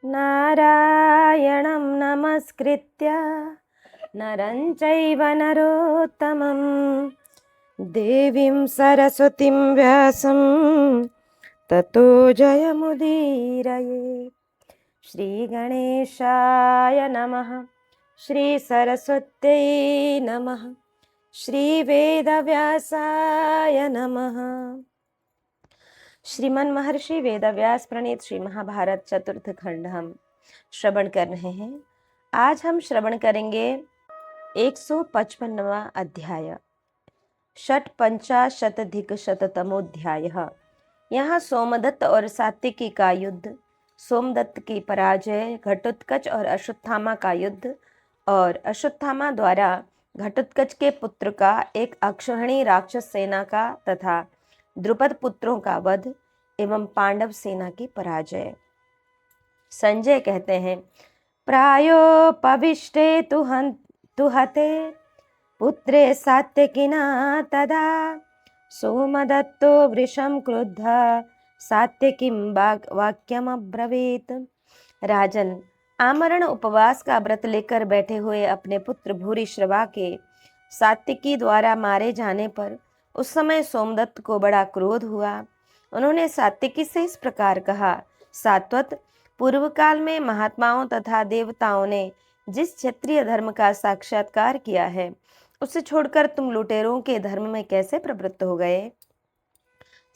नारायणं नमस्कृत्य नरं चैव नरोत्तमं देवीं सरस्वतीं व्यासं ततो जयमुदीरये। श्रीगणेशाय नमः। श्रीसरस्वत्यै नमः। श्रीवेदव्यासाय नमः। श्रीमन महर्षि वेदव्यास प्रणीत श्री महाभारत चतुर्थ खंड हम श्रवण कर रहे हैं। आज हम श्रवण करेंगे 155वां अध्याय, षट्पंचाशदधिकशततमोध्याय। यहाँ सोमदत्त और सात्विकी का युद्ध, सोमदत्त की पराजय, घटोत्कच और अश्वत्थामा का युद्ध और अश्वत्थामा द्वारा घटोत्कच के पुत्र का एक अक्षौहिणी राक्षस सेना का तथा द्रुपद पुत्रों का वध एवं पांडव सेना की पराजय। संजय कहते हैं, प्रायोपविष्टे तुहते पुत्रे सात्यकिना तदा सोमदत्तो वृषं क्रुद्धः सात्यकिं वाक्यम अब्रवीत। राजन, आमरण उपवास का व्रत लेकर बैठे हुए अपने पुत्र भूरिश्रवा के सात्यकी द्वारा मारे जाने पर उस समय सोमदत्त को बड़ा क्रोध हुआ। उन्होंने सात्यकी से इस प्रकार कहा, सात्वत, पूर्व काल में महात्माओं तथा देवताओं ने जिस क्षत्रिय धर्म का साक्षात्कार किया है उसे छोड़कर तुम लुटेरों के धर्म में कैसे प्रवृत्त हो गए।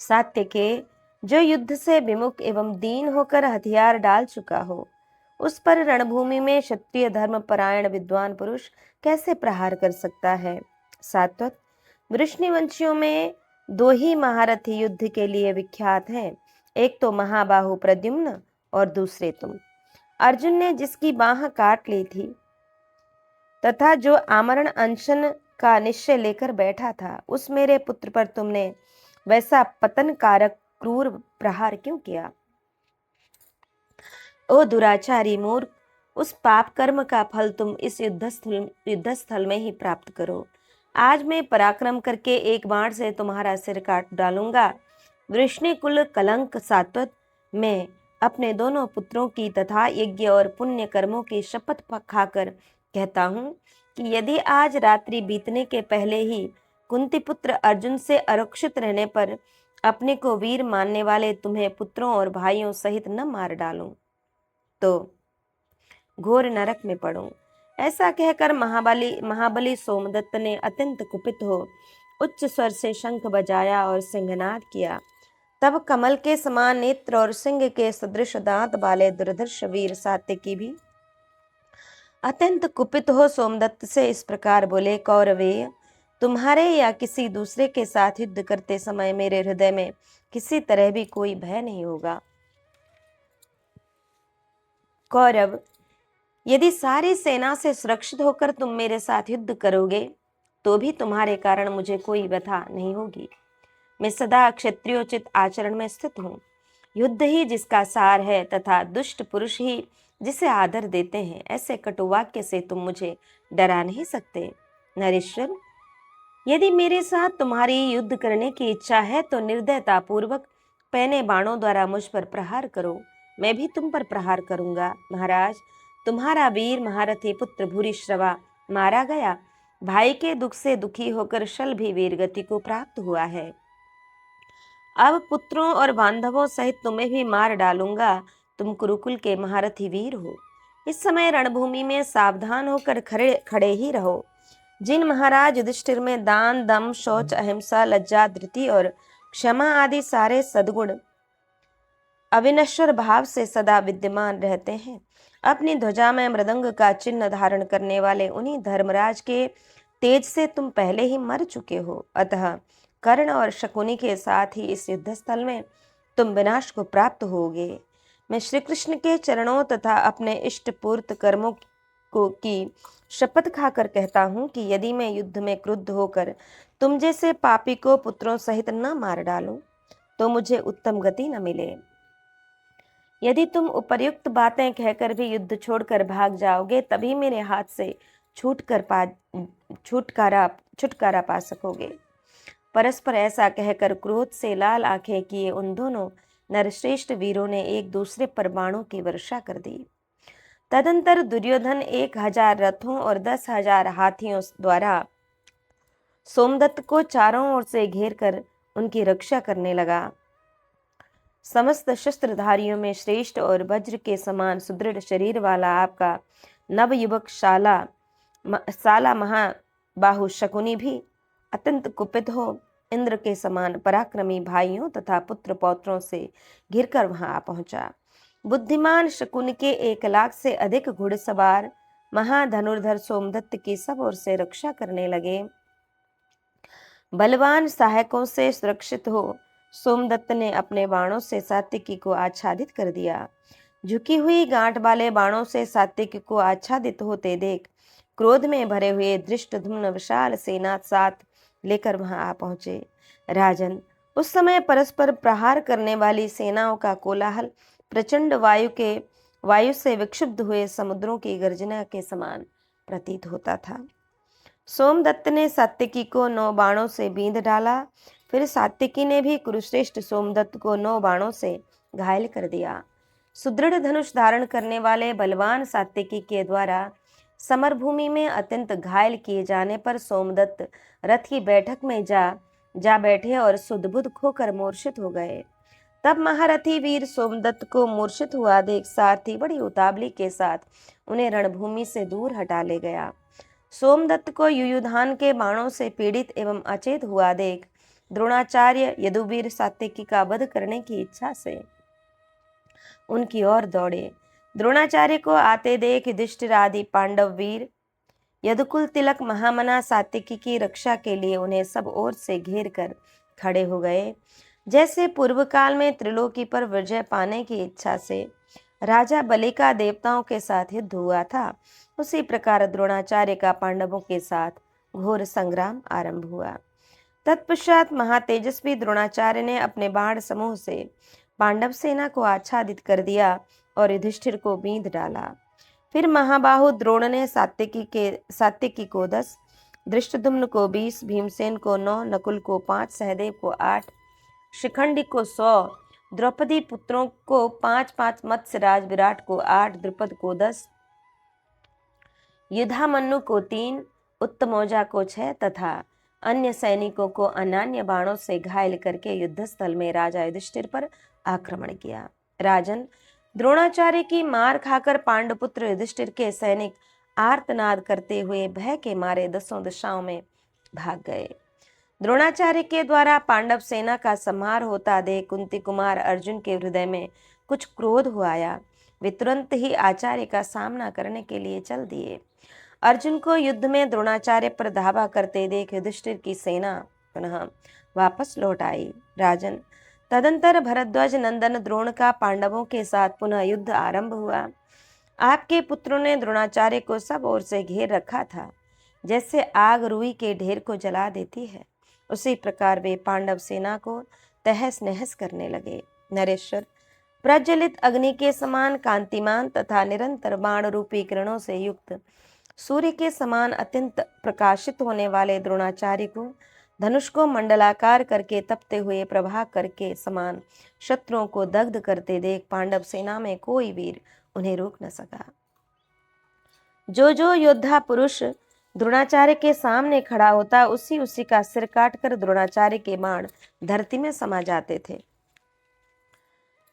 सात्यके, जो युद्ध से विमुख एवं दीन होकर हथियार डाल चुका हो, उस पर रणभूमि में क्षत्रिय धर्म परायण विद्वान पुरुष कैसे प्रहार कर सकता है। सात्वत, वृष्णिवंशियों में दो ही महारथी युद्ध के लिए विख्यात हैं, एक तो महाबाहु प्रद्युम्न और दूसरे तुम। अर्जुन ने जिसकी बाह काट ली थी तथा जो आमरण अनशन का निश्चय लेकर बैठा था, उस मेरे पुत्र पर तुमने वैसा पतन कारक क्रूर प्रहार क्यों किया। ओ दुराचारी मूर्ख, उस पाप कर्म का फल तुम इस युद्धस्थल में ही प्राप्त करो। आज मैं पराक्रम करके एक बाण से तुम्हारा सिर काट डालूंगा। वृष्णि कुल कलंक। सात्वत, मैं अपने दोनों पुत्रों की तथा यज्ञ और पुण्य कर्मों की शपथ खाकर कहता हूँ कि यदि आज रात्रि बीतने के पहले ही कुंती पुत्र अर्जुन से आरक्षित रहने पर अपने को वीर मानने वाले तुम्हें पुत्रों और भाइयों सहित न मार डालूं तो घोर नरक में पड़ूं। ऐसा कहकर महाबली सोमदत्त ने अत्यंत कुपित हो उच्च स्वर से शंख बजाया और सिंहनाद किया। तब कमल के समान नेत्र और सिंह के सदृश दांत वाले दुर्धर्ष वीर सात्यकी भी अत्यंत कुपित हो सोमदत्त से इस प्रकार बोले, कौरवेय, तुम्हारे या किसी दूसरे के साथ युद्ध करते समय मेरे हृदय में किसी तरह भी कोई भय नहीं होगा। कौरव, यदि सारी सेना से सुरक्षित होकर तुम मेरे साथ युद्ध करोगे तो भी तुम्हारे कारण मुझे कोई व्यथा नहीं होगी। मैं सदा क्षत्रियोचित आचरण में स्थित हूँ। युद्ध ही जिसका सार है तथा दुष्ट पुरुष ही जिसे आदर देते हैं, ऐसे कटुवाक्य से तुम मुझे डरा नहीं सकते। नरेश्वर, यदि मेरे साथ तुम्हारी युद्ध करने की इच्छा है तो निर्दयता पूर्वक पैने बाणों द्वारा मुझ पर प्रहार करो, मैं भी तुम पर प्रहार करूंगा। महाराज, तुम्हारा वीर महारथी पुत्र भूरिश्रवा मारा गया, भाई के दुख से दुखी होकर शल भी वीर गति को प्राप्त हुआ है। अब पुत्रों और बांधवों सहित तुम्हें भी मार डालूंगा। तुम कुरुकुल के महारथी वीर हो। इस समय रणभूमि में सावधान होकर खड़े ही रहो। जिन महाराज युधिष्ठिर में दान, दम, शौच, अहिंसा, लज्जा, धृति और क्षमा आदि सारे सद्गुण अविनश्वर भाव से सदा विद्यमान रहते हैं, अपनी ध्वजा में मृदंग का चिन्ह धारण करने वाले उन्हीं धर्मराज के तेज से तुम पहले ही मर चुके हो। अतः कर्ण और शकुनी के साथ ही इस युद्धस्थल में तुम विनाश को प्राप्त होगे। मैं श्री कृष्ण के चरणों तथा अपने इष्ट पूर्त कर्मों की शपथ खाकर कहता हूँ कि यदि मैं युद्ध में क्रुद्ध होकर तुम जैसे पापी को पुत्रों सहित न मार डालूं तो मुझे उत्तम गति न मिले। यदि तुम उपर्युक्त बातें कहकर भी युद्ध छोड़कर भाग जाओगे तभी मेरे हाथ से छुटकारा पा सकोगे। परस्पर ऐसा कहकर क्रोध से लाल आंखें किए उन दोनों नरश्रेष्ठ वीरों ने एक दूसरे पर बाणों की वर्षा कर दी। तदंतर दुर्योधन 1000 रथों और 10,000 हाथियों द्वारा सोमदत्त को चारों ओर से घेर कर उनकी रक्षा करने लगा। समस्त शस्त्रधारियों में श्रेष्ठ और वज्र के समान सुदृढ़ शरीर वाला आपका नवयुवक साला महाबाहु शकुनी भी अत्यंत कुपित हो इंद्र के समान पराक्रमी भाइयों तथा पुत्र पौत्रों से घिरकर वहां आ पहुंचा। बुद्धिमान शकुन के 1,00,000 से अधिक घुड़सवार महाधनुर्धर सोमदत्त की सब ओर से रक्षा करने लगे। बलवान सहायकों से सुरक्षित हो सोमदत्त ने अपने बाणों से सात्विकी को आच्छादित कर दिया। झुकी हुई गांठ वाले बाणों से सात्विकी को आच्छादित होते देख क्रोध में भरे हुए धृष्टद्युम्न विशाल सेना साथ लेकर वहां आ पहुंचे। राजन, उस समय परस्पर प्रहार करने वाली सेनाओं का कोलाहल प्रचंड वायु से विक्षुब्ध हुए समुद्रों की गर्जना के समान प्रतीत होता था। सोमदत्त ने सात्विकी को 9 बाणों से बींध डाला। फिर सात्विकी ने भी कुरुश्रेष्ठ सोमदत्त को 9 बाणों से घायल कर दिया। सुदृढ़ धनुष धारण करने वाले बलवान सात्विकी के द्वारा समरभूमि में अत्यंत घायल किए जाने पर सोमदत्त रथ की बैठक में जा बैठे और सुध-बुध खोकर मूर्छित हो गए। तब महारथी वीर सोमदत्त को मूर्छित हुआ देख सारथी बड़ी उतावली के साथ उन्हें रणभूमि से दूर हटा ले गया। सोमदत्त को युयुधान के बाणों से पीड़ित एवं अचेत हुआ देख द्रोणाचार्य यदुवीर सात्विकी का वध करने की इच्छा से उनकी ओर दौड़े। द्रोणाचार्य को आते देख युधिष्ठिर आदि पांडव वीर यदुकुल तिलक महामना सात्विकी की रक्षा के लिए उन्हें सब ओर से घेर कर खड़े हो गए। जैसे पूर्व काल में त्रिलोकी पर विजय पाने की इच्छा से राजा बलि का देवताओं के साथ युद्ध हुआ था, उसी प्रकार द्रोणाचार्य का पांडवों के साथ घोर संग्राम आरंभ हुआ। तत्पश्चात महातेजस्वी द्रोणाचार्य ने अपने बाण समूह से पांडव सेना को आच्छादित कर दिया और युधिष्ठिर को बींध डाला। फिर महाबाहु द्रोण ने सात्विकी को 10, धृष्टद्युम्न को 20, भीमसेन को 9, नकुल को 5, सहदेव को 8, शिखंडी को 100, द्रौपदी पुत्रों को 5-5, मत्स्यराज विराट को 8, द्रुपद को 10, युधामन्यु को 3, उत्तमौजा को 6 तथा अन्य सैनिकों को अनान्य बाणों से घायल करके युद्धस्थल में राजा युधिष्ठिर पर आक्रमण किया। राजन, द्रोणाचार्य की मार खाकर पांडुपुत्र युधिष्ठिर के सैनिक आर्तनाद करते हुए भय के मारे 10 दिशाओं में भाग गए। द्रोणाचार्य के द्वारा पांडव सेना का संहार होता देख कुंती कुमार अर्जुन के हृदय में कुछ क्रोध हो आया। वे तुरंत ही आचार्य का सामना करने के लिए चल दिए। अर्जुन को युद्ध में द्रोणाचार्य पर धावा करते देख युधिष्ठिर की सेना पुनः वापस लौट आई। राजन, तदंतर भरद्वाज नंदन द्रोण का पांडवों के साथ पुनः युद्ध आरंभ हुआ। आपके पुत्रों ने द्रोणाचार्य को सब ओर से घेर रखा था। जैसे आग रुई के ढेर को जला देती है, उसी प्रकार वे पांडव सेना को तहस नहस करने लगे। नरेश्वर, प्रज्वलित अग्नि के समान कांतिमान तथा निरंतर बाण रूपी किरणों से युक्त सूर्य के समान अत्यंत प्रकाशित होने वाले द्रोणाचार्य को धनुष को मंडलाकार करके तपते हुए प्रभा करके समान शत्रुओं को दग्ध करते देख पांडव सेना में कोई वीर उन्हें रोक न सका। जो योद्धा पुरुष द्रोणाचार्य के सामने खड़ा होता, उसी का सिर काटकर द्रोणाचार्य के बाण धरती में समा जाते थे।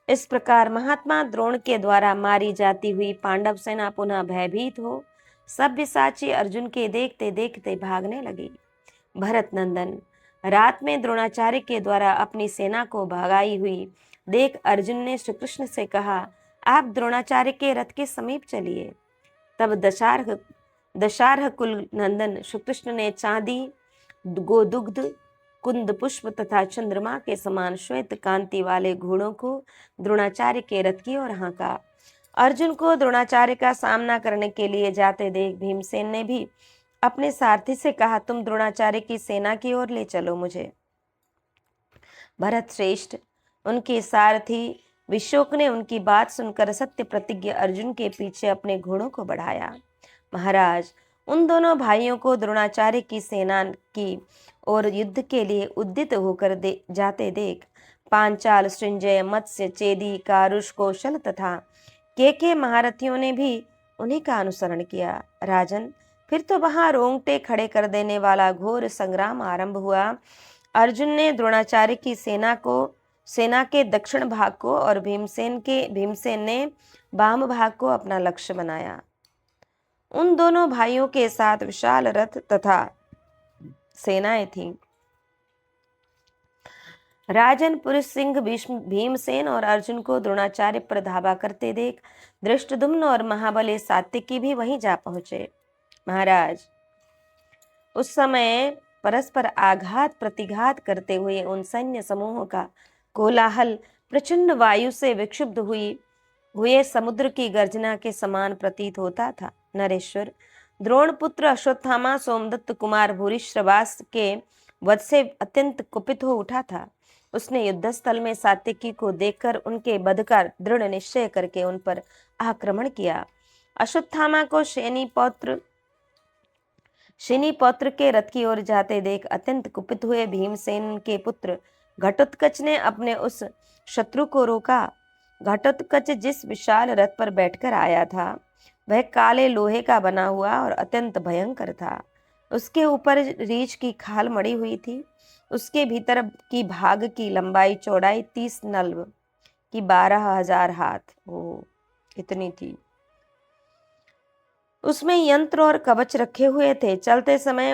इस प्रकार महात्मा द्रोण के द्वारा मारी जाती हुई पांडव सेना पुनः भयभीत हो सव्यसाची अर्जुन के देखते देखते भागने लगी। भरत नंदन, रात में द्रोणाचार्य के द्वारा अपनी सेना को भगाई हुई देख अर्जुन ने श्री कृष्ण से कहा, आप द्रोणाचार्य के रथ के समीप चलिए। तब दशारह कुल नंदन श्री कृष्ण ने चांदी, गोदुग्ध, कुंद पुष्प तथा चंद्रमा के समान श्वेत कांति वाले घोड़ों को द्रोणाचार्य के रथ की ओर हाँका। अर्जुन को द्रोणाचार्य का सामना करने के लिए जाते देख भीमसेन ने भी अपने सारथी से कहा, तुम द्रोणाचार्य की सेना की ओर ले चलो मुझे। भरत श्रेष्ठ, उनके सारथी विशोक ने उनकी बात सुनकर सत्य प्रतिज्ञ अर्जुन के पीछे अपने घोड़ों को बढ़ाया। महाराज, उन दोनों भाइयों को द्रोणाचार्य की सेना की और युद्ध के लिए उद्यत होकर जाते देख पांचाल, सृंजय, मत्स्य, चेदी, कारुष, कौशल तथा के महारथियों ने भी उन्हीं का अनुसरण किया। राजन, फिर तो वहां रोंगटे खड़े कर देने वाला घोर संग्राम आरंभ हुआ। अर्जुन ने द्रोणाचार्य की सेना के दक्षिण भाग को और भीमसेन ने वाम भाग को अपना लक्ष्य बनाया। उन दोनों भाइयों के साथ विशाल रथ तथा सेनाएं थीं। राजन, पुरुष सिंह भीमसेन और अर्जुन को द्रोणाचार्य पर धावा करते देख धृष्टद्युम्न और महाबली सात्विकी भी वहीं जा पहुंचे। महाराज, उस समय परस्पर आघात प्रतिघात करते हुए उन सैन्य समूहों का कोलाहल प्रचंड वायु से विक्षुब्ध हुए समुद्र की गर्जना के समान प्रतीत होता था। नरेश्वर, द्रोण पुत्र अश्वत्थामा सोमदत्त कुमार भूरिश्रवास के वध से अत्यंत कुपित हो उठा था। उसने युद्धस्थल में सात्विकी को देखकर उनके वध का दृढ़ निश्चय करके उन पर आक्रमण किया। अश्वत्थामा को शनि पौत्र के रथ की ओर जाते देख अत्यंत कुपित हुए भीमसेन के पुत्र घटोत्कच ने अपने उस शत्रु को रोका। घटोत्कच जिस विशाल रथ पर बैठकर आया था वह काले लोहे का बना हुआ और अत्यंत भयंकर था। उसके ऊपर रीछ की खाल मड़ी हुई थी। उसके भीतर की भाग की लंबाई चौड़ाई 30 नल्व की 12,000 हाथ इतनी थी। उसमें यंत्र और कवच रखे हुए थे। चलते समय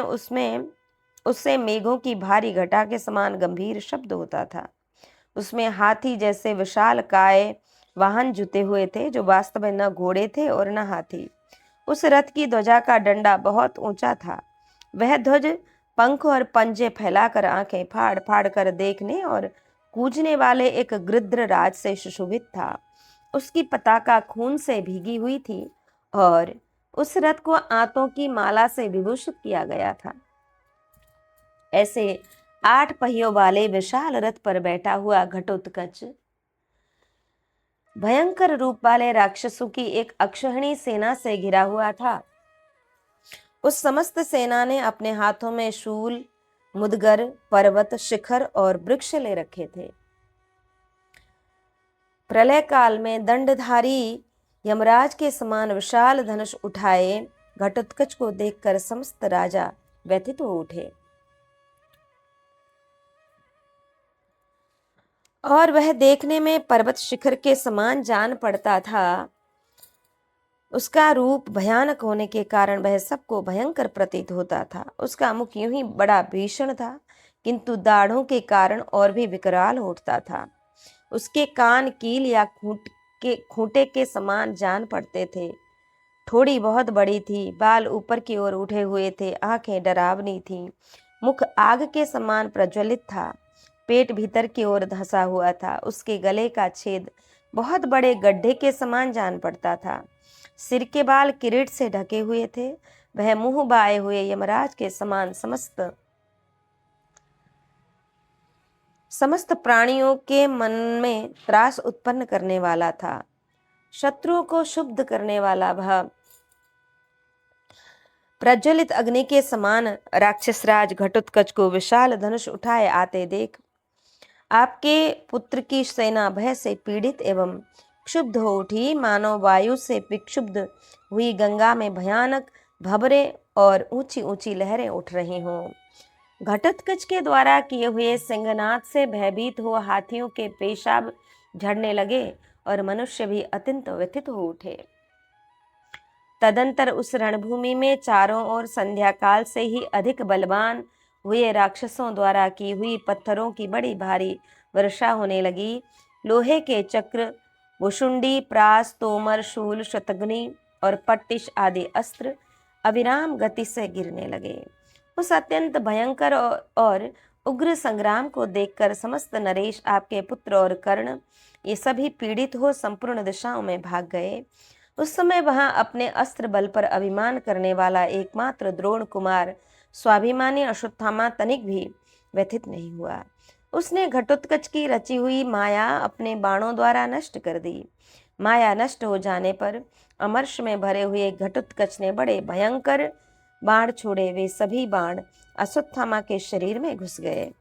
उससे मेघों की भारी घटा के समान गंभीर शब्द होता था। उसमें हाथी जैसे विशाल काय वाहन जुते हुए थे, जो वास्तव में न घोड़े थे और न हाथी। उस रथ की ध्वजा का डंडा बहुत ऊंचा था। वह ध्वज पंख और पंजे फैलाकर आंखें फाड़ फाड़ कर देखने और कूजने वाले एक गृध्र राज से सुशोभित था। उसकी पताका खून से भीगी हुई थी और उस रथ को आंतों की माला से विभूषित किया गया था। ऐसे 8 पहियों वाले विशाल रथ पर बैठा हुआ घटोत्कच भयंकर रूप वाले राक्षसों की एक अक्षौहिणी सेना से घिरा हुआ था। उस समस्त सेना ने अपने हाथों में शूल, मुदगर, पर्वत, शिखर और वृक्ष ले रखे थे। प्रलय काल में दंडधारी यमराज के समान विशाल धनुष उठाए घटोत्कच को देखकर समस्त राजा व्यथित हो उठे और वह देखने में पर्वत शिखर के समान जान पड़ता था। उसका रूप भयानक होने के कारण वह सबको भयंकर प्रतीत होता था। उसका मुख यूं ही बड़ा भीषण था, किंतु दाढ़ों के कारण और भी विकराल उठता था। उसके कान कील या खूंटे के समान जान पड़ते थे। ठोड़ी बहुत बड़ी थी, बाल ऊपर की ओर उठे हुए थे, आंखें डरावनी थीं, मुख आग के समान प्रज्वलित था, पेट भीतर की ओर धंसा हुआ था। उसके गले का छेद बहुत बड़े गड्ढे के समान जान पड़ता था। सिर के बाल किरीट से ढके हुए थे। वह मुंह बाए हुए यमराज के समान समस्त प्राणियों के मन में त्रास उत्पन्न करने वाला था। शत्रुओं को शुद्ध करने वाला वह प्रज्वलित अग्नि के समान राक्षसराज घटोत्कच को विशाल धनुष उठाए आते देख आपके पुत्र की सेना भय से पीड़ित एवं क्षुब्ध हो उठी, मानो वायु से विक्षुब्ध हुई गंगा में भयानक भंवरे और ऊंची ऊंची लहरें उठ रही हों। घटोत्कच के द्वारा किए हुए सिंहनाद से भयभीत हो हाथियों के पेशाब झड़ने लगे और मनुष्य भी अत्यंत व्यथित हो उठे। तदंतर उस रणभूमि में चारों ओर संध्या काल से ही अधिक बलवान हुए राक्षसों द्वारा की हुई पत्थरों की बड़ी भारी वर्षा होने लगी। लोहे के चक्र, भुशुंडी, प्रास, तोमर, शूल, शतघ्नि और पट्टिश आदि अस्त्र अविराम गति से गिरने लगे। उस अत्यंत भयंकर और उग्र संग्राम को देखकर समस्त नरेश, आपके पुत्र और कर्ण ये सभी पीड़ित हो संपूर्ण दिशाओं में भाग गए। उस समय वहां अपने अस्त्र बल पर अभिमान करने वाला एकमात्र द्रोण कुमार स्वाभिमानी अश्वत्थामा तनिक भी व्यथित नहीं हुआ। उसने घटोत्कच की रची हुई माया अपने बाणों द्वारा नष्ट कर दी। माया नष्ट हो जाने पर अमर्ष में भरे हुए घटोत्कच ने बड़े भयंकर बाण छोड़े। वे सभी बाण अश्वत्थामा के शरीर में घुस गए,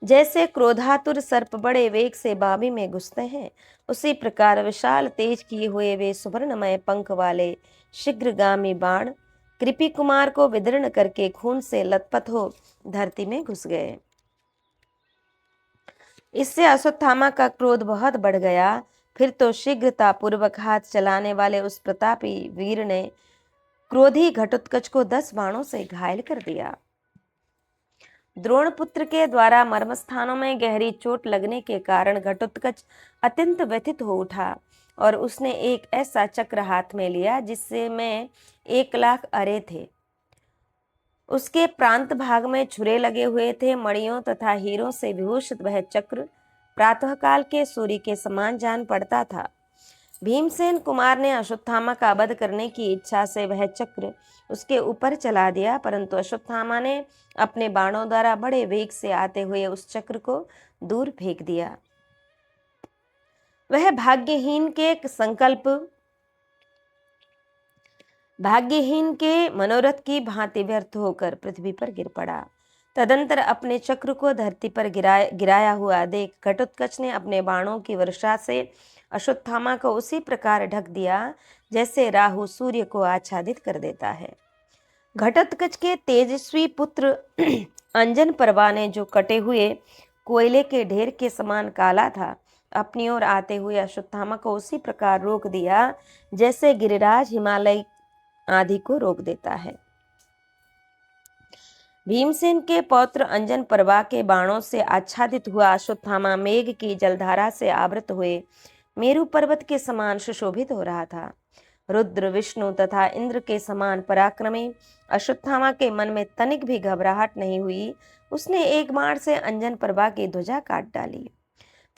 जैसे क्रोधातुर सर्प बड़े वेग से बावी में घुसते हैं, उसी प्रकार विशाल तेज किए हुए वे सुवर्णमय पंख वाले शीघ्रगामी बाण कृपी कुमार को विदीर्ण करके खून से लथपथ हो धरती में घुस गए। इससे अश्वत्थामा का क्रोध बहुत बढ़ गया। फिर तो शीघ्रता पूर्वक हाथ चलाने वाले उस प्रतापी वीर ने क्रोधी घटोत्कच को 10 बाणों से घायल कर दिया। द्रोणपुत्र के द्वारा मर्म स्थानों में गहरी चोट लगने के कारण घटोत्कच अत्यंत व्यथित हो उठा और उसने एक ऐसा चक्र हाथ में लिया जिससे में 1,00,000 अरे थे। उसके प्रांत भाग में छुरे लगे हुए थे। मणियों तथा हीरों से विभूषित वह चक्र प्रातःकाल के सूर्य के समान जान पड़ता था। भीमसेन कुमार ने अश्वत्थामा का वध करने की इच्छा से वह चक्र उसके ऊपर चला दिया, परंतु अश्वत्थामा ने अपने बाणों द्वारा बड़े वेग से आते हुए उस चक्र को दूर फेंक दिया। वह भाग्यहीन के मनोरथ की भांति व्यर्थ होकर पृथ्वी पर गिर पड़ा। तदंतर अपने चक्र को धरती पर गिराया हुआ देख घटोत्कच ने अपने बाणों की वर्षा से अश्वत्थामा को उसी प्रकार ढक दिया जैसे राहु सूर्य को आच्छादित कर देता है। घटोत्कच के तेजस्वी पुत्र अंजन पर्वा ने, जो कटे हुए कोयले के ढेर के समान काला था, अपनी ओर आते हुए अश्वत्थामा को उसी प्रकार रोक दिया जैसे गिरिराज हिमालय आदि को रोक देता है। भीमसेन के पौत्र अंजन पर्वा के बाणों से आच्छादित हुआ अश्वत्थामा मेघ की जलधारा से आवृत हुए मेरु पर्वत के समान सुशोभित हो रहा था। रुद्र, विष्णु तथा इंद्र के समान पराक्रमी अश्वत्थामा के मन में तनिक भी घबराहट नहीं हुई। उसने एक बाण से अंजन पर्वा की ध्वजा काट डाली,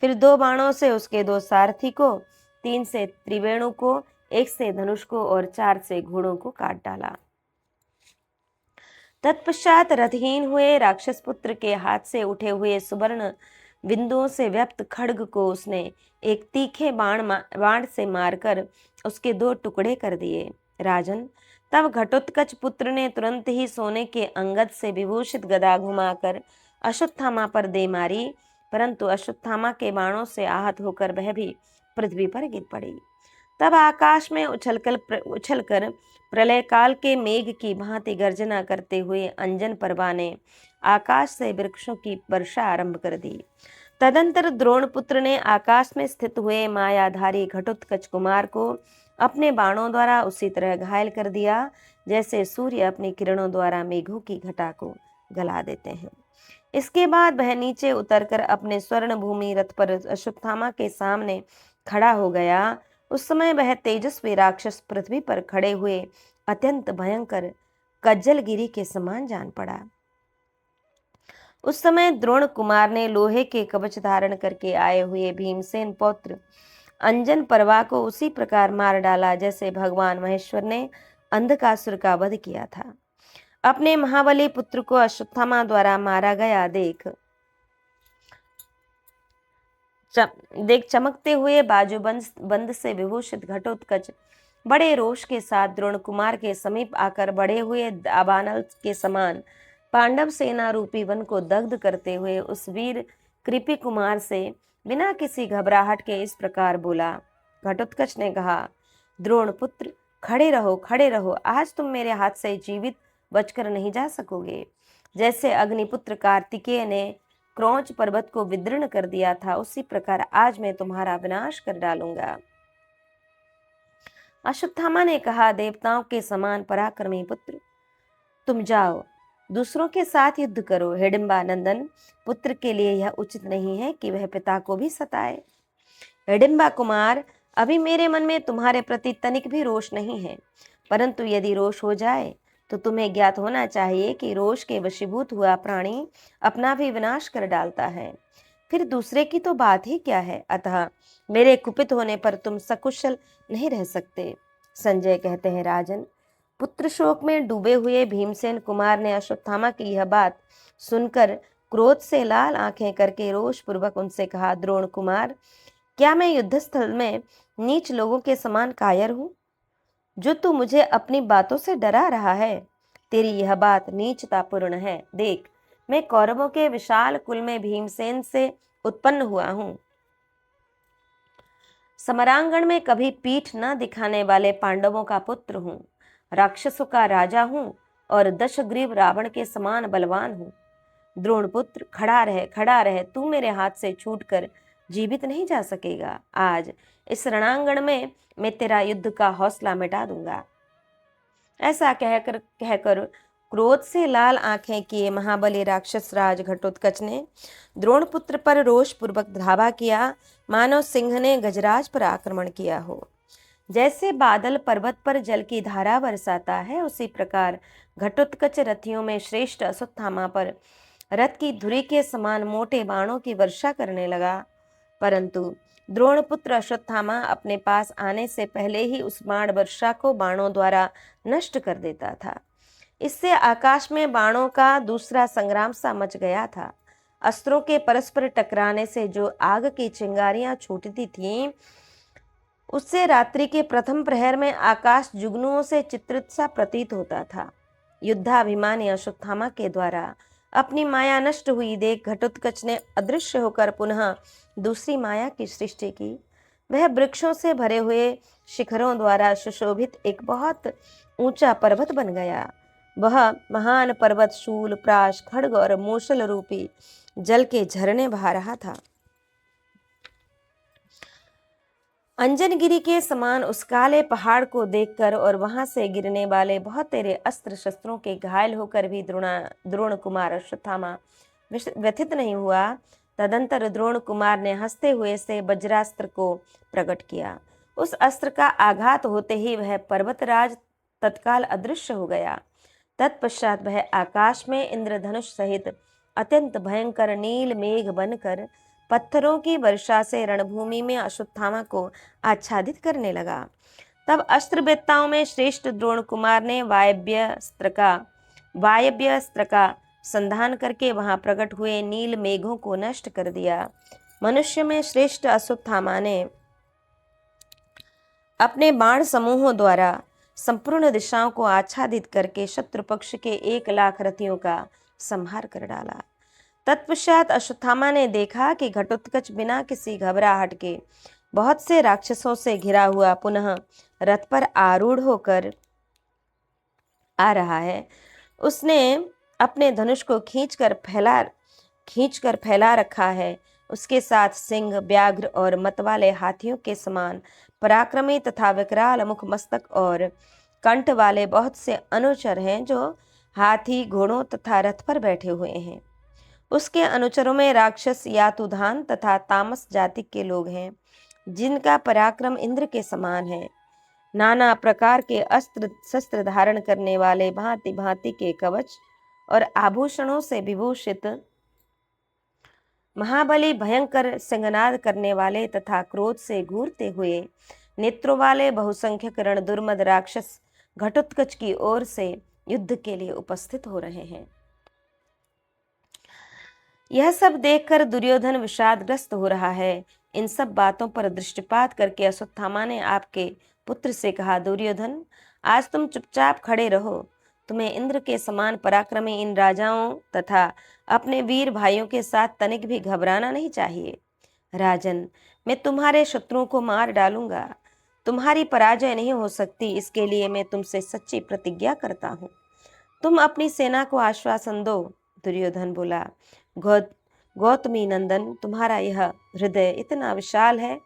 फिर 2 बाणों से उसके 2 सारथी को, 3 से त्रिवेणु को, 1 से धनुष को और 4 से घोड़ों को काट डाला। तत्पश्चात रथहीन हुए राक्षस पुत्र के हाथ से उठे हुए सुवर्ण बिंदुओं से व्याप्त खड्ग को उसने एक तीखे बाण से मारकर उसके 2 टुकड़े कर दिए। राजन, तब घटोत्कच पुत्र ने तुरंत ही सोने के अंगद से विभूषित गदा घुमाकर अश्वत्थामा पर दे मारी, परंतु अश्वत्थामा के बाणों से आहत होकर वह भी पृथ्वी पर गिर पड़ी। तब आकाश में उछलकर प्रलय काल के मेघ की भांति गर्जना करते हुए अंजन पर्वा ने आकाश से वृक्षों की वर्षा आरंभ कर दी। तदंतर द्रोणपुत्र ने आकाश में स्थित हुए मायाधारी घटोत्कच कुमार को अपने बाणों द्वारा उसी तरह घायल कर दिया जैसे सूर्य अपनी किरणों द्वारा मेघों की घटा को गला देते हैं। इसके बाद वह नीचे उतरकर अपने स्वर्ण भूमि रथ पर अश्वत्थामा के सामने खड़ा हो गया। उस समय वह तेजस्वी राक्षस पृथ्वी पर खड़े हुए अत्यंत भयंकर कज्जलगिरी के समान जान पड़ा। उस समय द्रोण कुमार ने लोहे के कवच धारण करके आए हुए भीमसेन पौत्र अंजन पर्वा को उसी प्रकार मार डाला जैसे भगवान महेश्वर ने अंधकासुर का वध किया था। अपने महाबली पुत्र को अश्वत्थामा द्वारा मारा गया देख चमकते हुए बाजूबंद से विभूषित घटोत्कच बड़े रोष के साथ द्रोण कुमार के समीप आकर बढ़े हुए दावानल के समान पांडव सेना रूपी वन को दग्ध करते हुए उस वीर कृपी कुमार से बिना किसी घबराहट के इस प्रकार बोला। घटोत्कच ने कहा, द्रोण पुत्र, खड़े रहो, आज तुम मेरे हाथ से जीवित बचकर नहीं जा सकोगे। जैसे अग्निपुत्र कार्तिकेय ने क्रौंच पर्वत को विदीर्ण कर दिया था, उसी प्रकार आज मैं तुम्हारा विनाश कर डालूंगा। अश्वत्थामा ने कहा, देवताओं के समान पराक्रमी पुत्र, तुम जाओ, दूसरों के साथ युद्ध करो। हिडिंबा नंदन पुत्र के लिए यह उचित नहीं है कि वह पिता को भी सताए। हिडिंबा कुमार, अभी मेरे मन में तुम्हारे प्रति तनिक भी रोष नहीं है, परंतु यदि रोष हो जाए तो तुम्हें ज्ञात होना चाहिए कि रोष के वशीभूत हुआ प्राणी अपना भी विनाश कर डालता है, फिर दूसरे की तो बात ही क्या है। अतः मेरे कुपित होने पर तुम सकुशल नहीं रह सकते। संजय कहते हैं, राजन, पुत्र शोक में डूबे हुए भीमसेन कुमार ने अश्वत्थामा की यह बात सुनकर क्रोध से लाल आंखें करके रोष पूर्वक उनसे कहा, द्रोण कुमार, क्या मैं युद्धस्थल में नीच लोगों के समान कायर हूं जो तू मुझे अपनी बातों से डरा रहा है? तेरी यह बात नीचतापूर्ण है। देख, मैं कौरवों के विशाल कुल में भीमसेन से उत्पन्न हुआ हूँ। समरांगण में कभी पीठ न दिखाने वाले पांडवों का पुत्र हूँ। राक्षसों का राजा हूँ और दशग्रीव रावण के समान बलवान हूँ। द्रोणपुत्र, खड़ा रहे, तू मेरे हाथ से छूटकर जीवित नहीं जा सकेगा। आज इस रणांगण में मैं तेरा युद्ध का हौसला मिटा दूंगा। ऐसा कहकर क्रोध से लाल आंखें किए महाबली राक्षस राज घटोत्कच ने द्रोणपुत्र पर रोष पूर्वक धावा किया, मानो सिंह ने गजराज पर आक्रमण किया हो। जैसे बादल पर्वत पर जल की धारा बरसाता है, उसी प्रकार घटोत्कच रथियों में श्रेष्ठ अश्वत्थामा पर रथ की धुरी के समान मोटे बाणों की वर्षा करने लगा। परंतु द्रोणपुत्र अश्वत्थामा अपने पास आने से पहले ही उस बाण वर्षा को बाणों द्वारा नष्ट कर देता था। इससे आकाश में बाणों का दूसरा संग्राम सा मच गया था। अस्त्रों के परस्पर टकराने से जो आग की चिंगारियां छूटती थीं, उससे रात्रि के प्रथम प्रहर में आकाश जुगनुओं से चित्रित सा प्रतीत होता था। युद्धाभिमानी अश्वत्थामा के द्वारा अपनी माया नष्ट हुई देख घटोत्कच ने अदृश्य होकर पुनः दूसरी माया की सृष्टि की। वह वृक्षों से भरे हुए शिखरों द्वारा सुशोभित एक बहुत ऊंचा पर्वत बन गया। वह महान पर्वत शूल, प्राश, खड्ग और मूसल रूपी जल के झरने बहा रहा था। अंजनगिरी के समान उस काले पहाड़ को देखकर और वहां से गिरने वाले बहुत तेरे अस्त्र शस्त्रों के घायल होकर भी द्रोण कुमार अश्वत्थामा व्यथित नहीं हुआ। तदंतर द्रोण कुमार ने हंसते हुए से वज्रास्त्र को प्रकट किया। उस अस्त्र का आघात होते ही वह पर्वतराज तत्काल अदृश्य हो गया। तत्पश्चात वह आकाश में इंद्रधनुष सहित अत्यंत भयंकर नील मेघ बनकर पत्थरों की वर्षा से रणभूमि में अश्वत्थामा को आच्छादित करने लगा। तब अस्त्रवेत्ताओं में श्रेष्ठ द्रोण कुमार ने वायव्यास्त्र का संधान करके वहां प्रकट हुए नील मेघों को नष्ट कर दिया। मनुष्य में श्रेष्ठ अश्वत्थामा ने अपने बाण समूहों द्वारा संपूर्ण दिशाओं को आच्छादित करके शत्रु पक्ष के 1,00,000 रथियों का संहार कर डाला। तत्पश्चात अश्वत्थामा ने देखा कि घटोत्कच बिना किसी घबराहट के बहुत से राक्षसों से घिरा हुआ पुनः रथ पर आरूढ़ होकर आ रहा है। उसने अपने धनुष को खींचकर फैला रखा है। उसके साथ सिंह, व्याघ्र और मतवाले हाथियों के समान पराक्रमी तथा विकराल मुख, मस्तक और कंठ वाले बहुत से अनुचर हैं, जो हाथी, घोड़ों तथा रथ पर बैठे हुए हैं। उसके अनुचरों में राक्षस, यातुधान तथा तामस जाति के लोग हैं, जिनका पराक्रम इंद्र के समान है। नाना प्रकार के अस्त्र शस्त्र धारण करने वाले, भांति भांति के कवच और आभूषणों से विभूषित, महाबली, भयंकर सिंहनाद करने वाले तथा क्रोध से घूरते हुए नेत्रों वाले बहुसंख्यक रण दुर्मद राक्षस घटोत्कच की ओर से युद्ध के लिए उपस्थित हो रहे हैं। यह सब देखकर दुर्योधन विषादग्रस्त हो रहा है। इन सब बातों पर दृष्टिपात करके अश्वत्थामा ने आपके पुत्र से कहा, दुर्योधन, आज तुम चुपचाप खड़े रहो। तुम्हें इंद्र के समान पराक्रमी इन राजाओं तथा अपने वीर भाइयों के साथ तनिक भी घबराना नहीं चाहिए। राजन, मैं तुम्हारे शत्रुओं को मार डालूंगा। तुम्हारी पराजय नहीं हो सकती, इसके लिए मैं तुमसे सच्ची प्रतिज्ञा करता हूँ। तुम अपनी सेना को आश्वासन दो। दुर्योधन बोला, गौतमी नंदन, तुम्हारा यह हृदय इतना विशाल है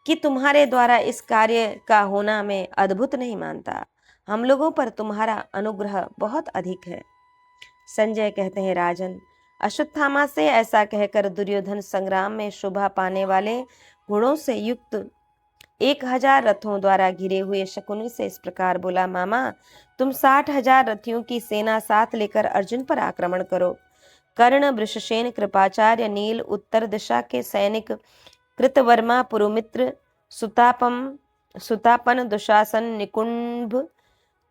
कि तुम्हारे द्वारा इस कार्य का होना मैं अद्भुत नहीं मानता। हम लोगों पर तुम्हारा अनुग्रह बहुत अधिक है। संजय कहते हैं, राजन, अश्वत्थामा से ऐसा कहकर दुर्योधन संग्राम में शोभा पाने वाले घोड़ों से युक्त 1,000 रथों द्वारा घिरे हुए शकुनी से इस प्रकार बोला, मामा, तुम 60,000 रथियों की सेना साथ लेकर अर्जुन पर आक्रमण करो। कर्ण, वृषसेन, कृपाचार्य, नील, उत्तर दिशा के सैनिक, कृतवर्मा, पुरुमित्र, सुतापन, दुशासन, निकुंभ,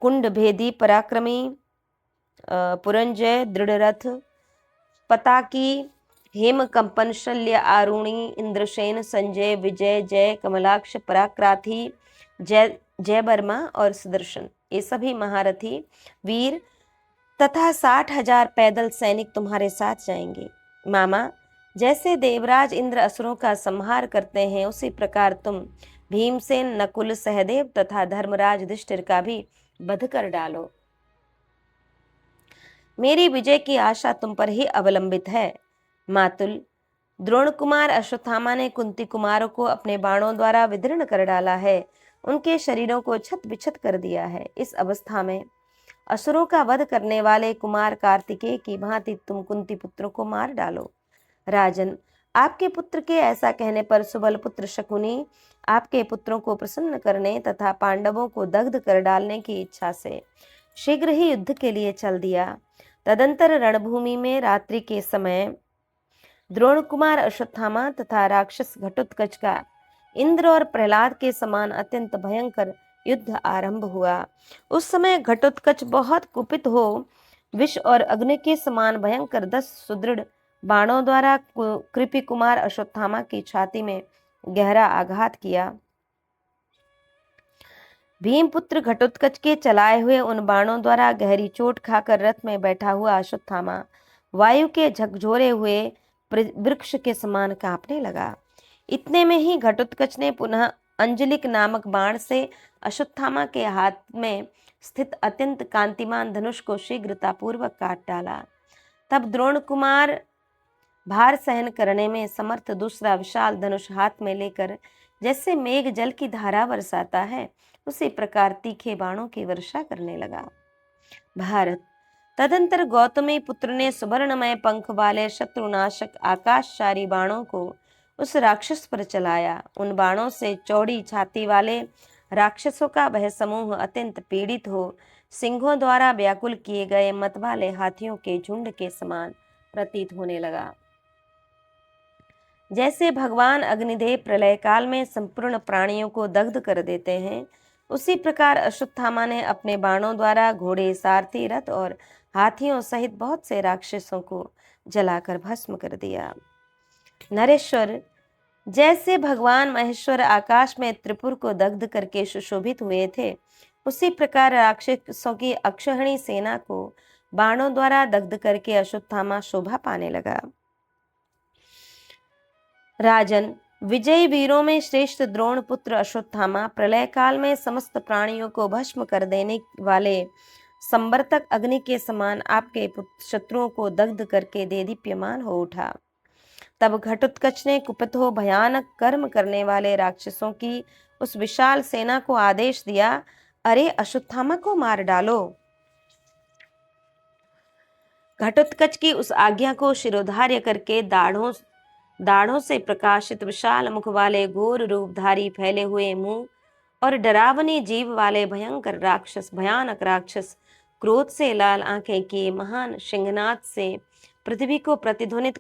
कुंड भेदी, पराक्रमी, पुरंजय, दृढ़रथ, पताकी, हेमकंपन, शल्य, आरुणी, इंद्रसेन, संजय, विजय, जय, कमलाक्ष, तथा 60,000 पैदल सैनिक तुम्हारे साथ जाएंगे। मामा, जैसे देवराज इंद्र असुरों का संहार करते हैं, उसी प्रकार तुम भीमसेन, नकुल, सहदेव तथा धर्मराज युधिष्ठिर का भी वध कर डालो। मेरी विजय की आशा तुम पर ही अवलंबित है। मातुल, द्रोण कुमार अश्वत्थामा ने कुंती कुमारों को अपने बाणों द्वारा विदीर्ण कर डाला है, उनके शरीरों को छत बिछत कर दिया है। इस अवस्था में असुरों का वध करने वाले कुमार कार्तिकेय की भांति तुम कुंती पुत्रों को मार डालो। राजन, आपके पुत्र के ऐसा कहने पर सुबल पुत्र शकुनी आपके पुत्रों को प्रसन्न करने तथा पांडवों को दग्ध कर डालने की इच्छा से शीघ्र ही युद्ध के लिए चल दिया। तदंतर रणभूमि में रात्रि के समय द्रोण कुमार अश्वत्थामा तथा राक्षस घटोत्कच का इंद्र और प्रहलाद के समान अत्यंत भयंकर युद्ध आरंभ हुआ। उस समय घटोत्कच बहुत कुपित हो विष और अग्नि के समान भयंकर 10 सुदृढ़ बाणों द्वारा कृपी कुमार अश्वत्थामा की छाती में गहरा आघात किया। भीमपुत्र घटोत्कच के चलाए हुए उन बाणों द्वारा गहरी चोट खाकर रथ में बैठा हुआ अश्वत्थामा वायु के झकझोरे हुए वृक्ष के समान कांपने लगा। इतने में ही घटोत्कच ने पुनः अंजलिक नामक बाण से अश्वत्थामा के हाथ में स्थित अत्यंत कांतिमान धनुष को शीघ्रतापूर्वक काट डाला। तब द्रोण कुमार भार सहन करने में समर्थ दूसरा विशाल धनुष हाथ में लेकर जैसे मेघ जल की धारा बरसाता है, उसी प्रकार तीखे बाणों की वर्षा करने लगा। भारत, तदंतर गौतमी पुत्र ने सुवर्णमय पंख वाले शत्रुनाशक आकाशचारी बाणों को उस राक्षस पर चलाया। उन बाणों से चौड़ी छाती वाले राक्षसों का वह समूह अत्यंत पीड़ित हो सिंहों द्वारा व्याकुल किए गए मत वाले हाथियों के झुंड के समान प्रतीत होने लगा। जैसे भगवान अग्निदेव प्रलय काल में संपूर्ण प्राणियों को दग्ध कर देते हैं, उसी प्रकार अश्वत्थामा ने अपने बाणों द्वारा घोड़े, सारथी, रथ और हाथियों सहित बहुत से राक्षसों को जलाकर भस्म कर दिया। नरेश्वर, जैसे भगवान महेश्वर आकाश में त्रिपुर को दग्ध करके सुशोभित हुए थे, उसी प्रकार राक्षसों की अक्षौहिणी सेना को बाणों द्वारा दग्ध करके अश्वत्थामा शोभा पाने लगा। राजन, विजयी वीरों में श्रेष्ठ द्रोण पुत्र अश्वत्थामा प्रलय काल में समस्त प्राणियों को भस्म कर देने वाले संवर्तक अग्नि के समान आपके शत्रुओं को दग्ध करके देदीप्यमान हो उठा। तब घटोत्कच ने कुपित हो भयानक कर्म करने वाले राक्षसों की उस विशाल सेना को आदेश दिया, अरे अश्वत्थामा को मार डालो। घटोत्कच की उस आज्ञा को शिरोधार्य करके दाढ़ों से प्रकाशित विशाल मुख वाले घोर रूपधारी फैले हुए मुंह और डरावनी जीव वाले भयानक राक्षस क्रोध से लाल आंखें किए महान सिंहनाद से पृथ्वी को प्रतिध्वनित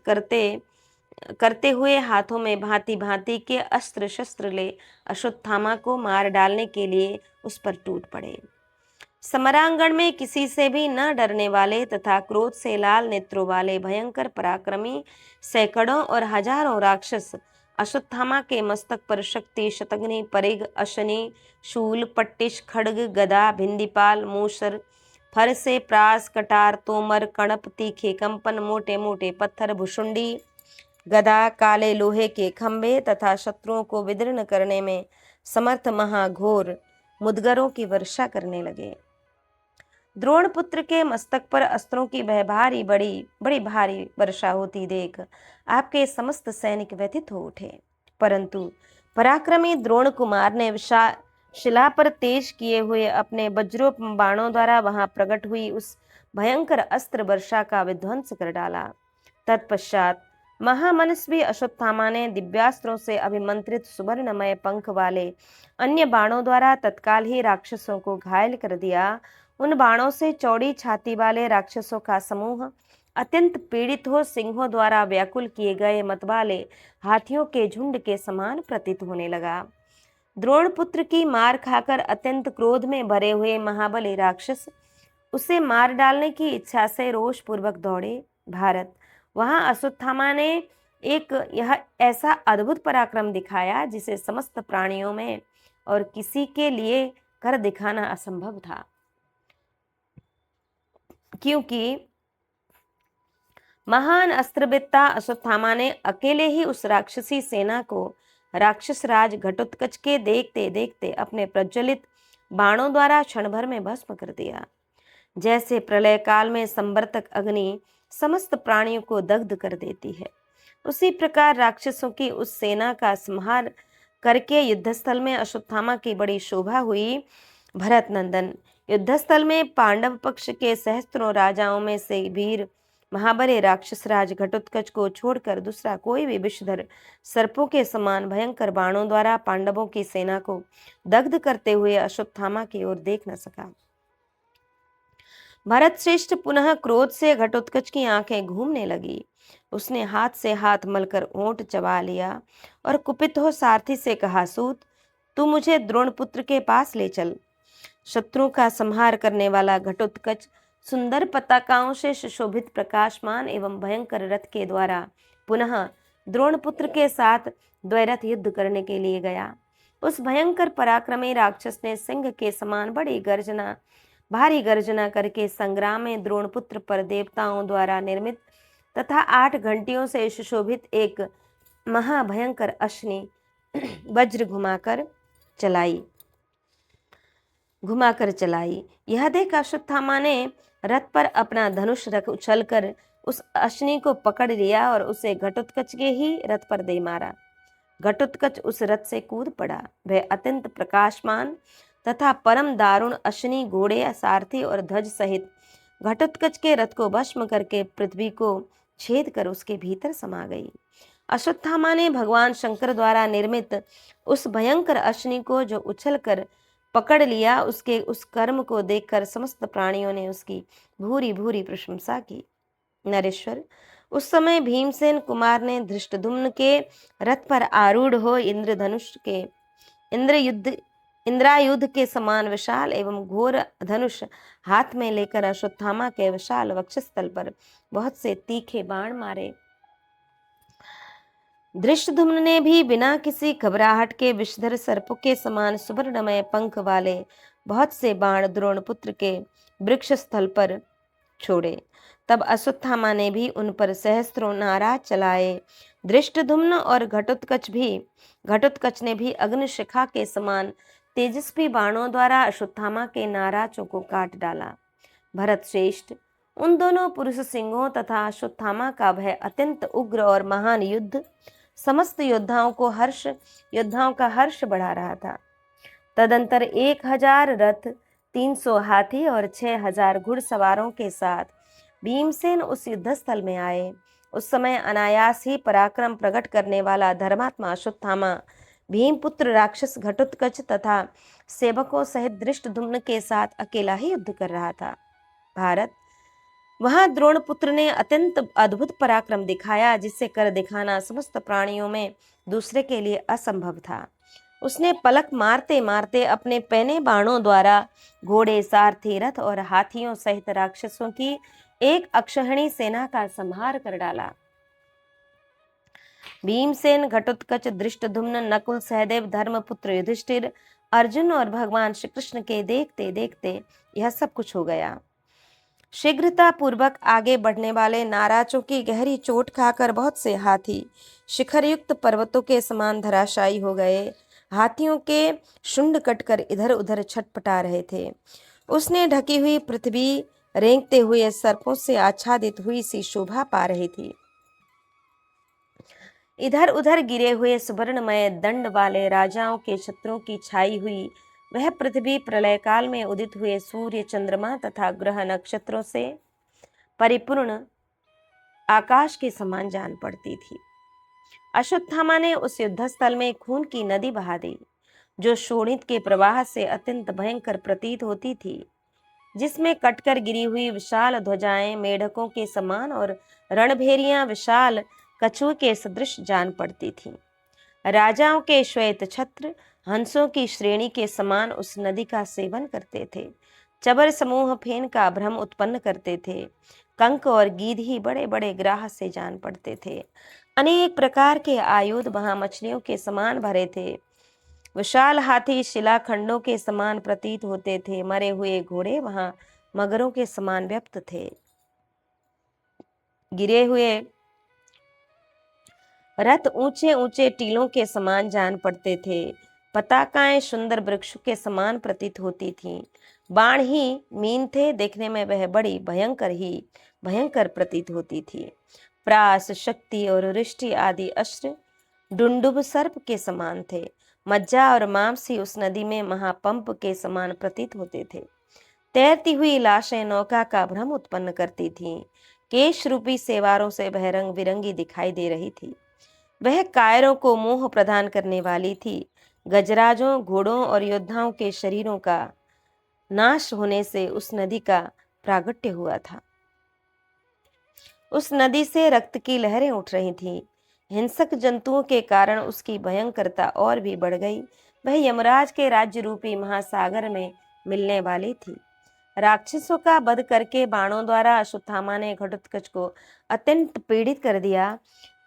करते हुए हाथों में भांति भांति के अस्त्र शस्त्र ले अश्वत्थामा को मार डालने के लिए उस पर टूट पड़े। समरांगण में किसी से भी न डरने वाले तथा क्रोध से लाल नेत्रों वाले भयंकर पराक्रमी सैकड़ों और हजारों राक्षस अश्वत्थामा के मस्तक पर शक्ति, शतग्नि, परिघ, अशनि, शूल, पट्टिश, खड्ग, गदा, भिंदीपाल, मूसर, फरसे, प्रास, कटार, तोमर, कणप, तीखे कंपन, मोटे मोटे पत्थर, भुषुंडी, गदा, काले लोहे के खंभे तथा शत्रुओं को विदीर्ण करने में समर्थ महाघोर मुदगरों की वर्षा करने लगे। द्रोण पुत्र के मस्तक पर अस्त्रों की वह बड़ी भारी वर्षा होती देख आपके समस्त सैनिक व्यथित हो उठे, परंतु पराक्रमी द्रोण कुमार ने शिला पर तेज किए हुए अपने वज्रोप बाणों द्वारा वहां प्रकट हुई उस भयंकर अस्त्र वर्षा का विध्वंस कर डाला। तत्पश्चात महामनस्वी अश्वत्थामा ने दिव्यास्त्रों से अभिमंत्रित सुवर्णमय पंख वाले अन्य बाणों द्वारा तत्काल ही राक्षसों को घायल कर दिया। उन बाणों से चौड़ी छाती वाले राक्षसों का समूह अत्यंत पीड़ित हो सिंहों द्वारा व्याकुल किए गए मतवाले हाथियों के झुंड के समान प्रतीत होने लगा। द्रोण पुत्र की मार खाकर अत्यंत क्रोध में भरे हुए महाबली राक्षस उसे मार डालने की इच्छा से रोष पूर्वक दौड़े। भारत, वहां अश्वत्थामा ने यह ऐसा अद्भुत पराक्रम दिखाया जिसे समस्त प्राणियों में और किसी के लिए कर दिखाना असंभव था। क्योंकि महान अस्त्रविद्ता अश्वत्थामा ने अकेले ही उस राक्षसी सेना को राक्षस राज घटोत्कच के देखते देखते अपने प्रज्वलित बाणों द्वारा क्षण भर में भस्म कर दिया। जैसे प्रलय काल में संवर्तक अग्नि समस्त प्राणियों को दग्ध कर देती है, उसी प्रकार राक्षसों की उस सेना का संहार करके युद्धस्थल में अश्वत्थामा की बड़ी शोभा हुई। भरत नंदन, युद्धस्थल में पांडव पक्ष के सहस्त्रों राजाओं में से वीर महाबले राक्षस राज घटोत्कच को छोड़कर दूसरा कोई भी विषधर सर्पों के समान भयंकर बाणों द्वारा पांडवों की सेना को दग्ध करते हुए अश्वत्थामा की ओर देख न सका। भरत श्रेष्ठ पुनः क्रोध से घटोत्कच की आंखें घूमने लगी। उसने हाथ से हाथ मलकर ओंठ चबा लिया और कुपित हो सारथी से कहा, सूत, तू मुझे द्रोणपुत्र के पास ले चल। शत्रुओं का संहार करने वाला घटोत्कच सुंदर पताकाओं से सुशोभित प्रकाशमान एवं भयंकर रथ के द्वारा पुनः द्रोणपुत्र के साथ द्वैरथ युद्ध करने के लिए गया। उस भयंकर पराक्रमी राक्षस ने सिंह के समान भारी गर्जना करके संग्राम में द्रोणपुत्र पर देवताओं द्वारा निर्मित तथा 8 घंटियों से सुशोभित एक महाभयंकर अश्नि वज्र घुमाकर चलाई। यह देख अश्वत्थामा ने रथ पर अपना धनुष रख उछलकर उस अश्नि को पकड़ लिया और उसे घटोत्कच के ही रथ पर दे मारा। घटोत्कच उस रथ से कूद पड़ा। वह अत्यंत प्रकाशमान तथा परम दारुण अश्नि घोड़े, सारथी और ध्वज सहित घटोत्कच के रथ को भस्म करके पृथ्वी को छेद कर उसके भीतर समा गई। अश्वत्थामा ने भगवान शंकर द्वारा निर्मित उस भयंकर अश्नि को जो उछल कर पकड़ लिया, उसके उस कर्म को देखकर समस्त प्राणियों ने उसकी भूरी भूरी प्रशंसा की। नरेश्वर, उस समय भीमसेन कुमार ने धृष्टद्युम्न के रथ पर आरूढ़ हो इंद्रायुध के समान विशाल एवं घोर धनुष हाथ में लेकर अश्वत्थामा के विशाल वक्षस्थल पर बहुत से तीखे बाण मारे। धृष्टद्युम्न ने भी बिना किसी घबराहट के विषधर सर्प के समान सुवर्णमय पंख वाले बहुत से बाण द्रोणपुत्र के वृक्ष स्थल पर छोड़े। तब अश्वत्थामा ने भी उन पर सहस्त्रों नारा चलाए। धृष्टद्युम्न और घटोत्कच ने भी अग्निशिखा के समान तेजस्वी बाणों द्वारा अश्वत्थामा के नाराजों को काट डाला। भरत श्रेष्ठ, उन दोनों पुरुष सिंहों तथा अश्वत्थामा का वह अत्यंत उग्र और महान युद्ध समस्त योद्धाओं का हर्ष बढ़ा रहा था। तदंतर 1000 रथ, 300 हाथी और 6000 घुड़सवारों के साथ भीमसेन उस युद्धस्थल में आए। उस समय अनायास ही पराक्रम प्रकट करने वाला धर्मात्मा अश्वत्थामा भीमपुत्र राक्षस घटोत्कच तथा सेवकों सहित धृष्टद्युम्न के साथ अकेला ही युद्ध कर रहा था। भारत, वहां द्रोणपुत्र ने अत्यंत अद्भुत पराक्रम दिखाया, जिससे कर दिखाना समस्त प्राणियों में दूसरे के लिए असंभव था। उसने पलक मारते मारते अपने पैने बाणों द्वारा घोड़े, सारथी, रथ और हाथियों सहित राक्षसों की एक अक्षौहिणी सेना का संहार कर डाला। भीमसेन, घटोत्कच, धृष्टद्युम्न, नकुल, सहदेव, धर्मपुत्र युधिष्ठिर, अर्जुन और भगवान श्री कृष्ण के देखते देखते यह सब कुछ हो गया। शीघ्रता पूर्वक आगे बढ़ने वाले नाराजों की गहरी चोट खाकर बहुत से हाथी शिखरयुक्त पर्वतों के समान धराशायी हो गए। हाथियों के शुंड कटकर इधर उधर छटपटा रहे थे। उसने ढकी हुई पृथ्वी रेंगते हुए सर्पों से आच्छादित हुई सी शोभा पा रही थी। इधर उधर गिरे हुए सुवर्णमय दंड वाले राजाओं के छत्रों की छाई हुई वह पृथ्वी प्रलय काल में उदित हुए सूर्य, चंद्रमा तथा ग्रह नक्षत्रों से परिपूर्ण आकाश के समान जान पड़ती थी। अश्वत्थामा ने उस युद्धस्थल में खून की नदी बहा दी, जो शोणित के प्रवाह से अत्यंत भयंकर प्रतीत होती थी, जिसमें कटकर गिरी हुई विशाल ध्वजाएं मेढकों के समान और रणभेरियां विशाल कछुए के सदृश जान पड़ती थीं। राजाओं के श्वेत छत्र हंसों की श्रेणी के समान उस नदी का सेवन करते थे। चबर समूह फेन का भ्रम उत्पन्न करते थे। कंक और गीध ही बड़े बड़े ग्राह से जान पड़ते थे। अनेक प्रकार के आयुध वहां मछलियों के समान भरे थे। विशाल हाथी शिलाखंडों के समान प्रतीत होते थे। मरे हुए घोड़े वहां मगरों के समान व्याप्त थे। गिरे हुए रथ ऊंचे ऊंचे टीलों के समान जान पड़ते थे। पताकाएं सुंदर वृक्षों के समान प्रतीत होती थीं। बाण ही मीन थे, देखने में वह बड़ी भयंकर प्रतीत होती थी। प्रास, शक्ति और रिष्टि आदि अस्त्र डुंडुब सर्प के समान थे। मज्जा और मांस ही उस नदी में महापंप के समान प्रतीत होते थे। तैरती हुई लाशें नौका का भ्रम उत्पन्न करती थीं। केश रूपी सेवारों से वह रंग बिरंगी दिखाई दे रही थी। वह कायरों को मोह प्रदान करने वाली थी। गजराजों, घोड़ों और योद्धाओं के शरीरों का नाश होने से उस नदी का प्रागट्य हुआ था। उस नदी से रक्त की लहरें उठ रही थीं। हिंसक जंतुओं के कारण उसकी भयंकरता और भी बढ़ गई। वह यमराज के राज्य रूपी महासागर में मिलने वाली थी। राक्षसों का वध करके बाणों द्वारा अश्वत्थामा ने घटोत्कच को अत्यंत पीड़ित कर दिया।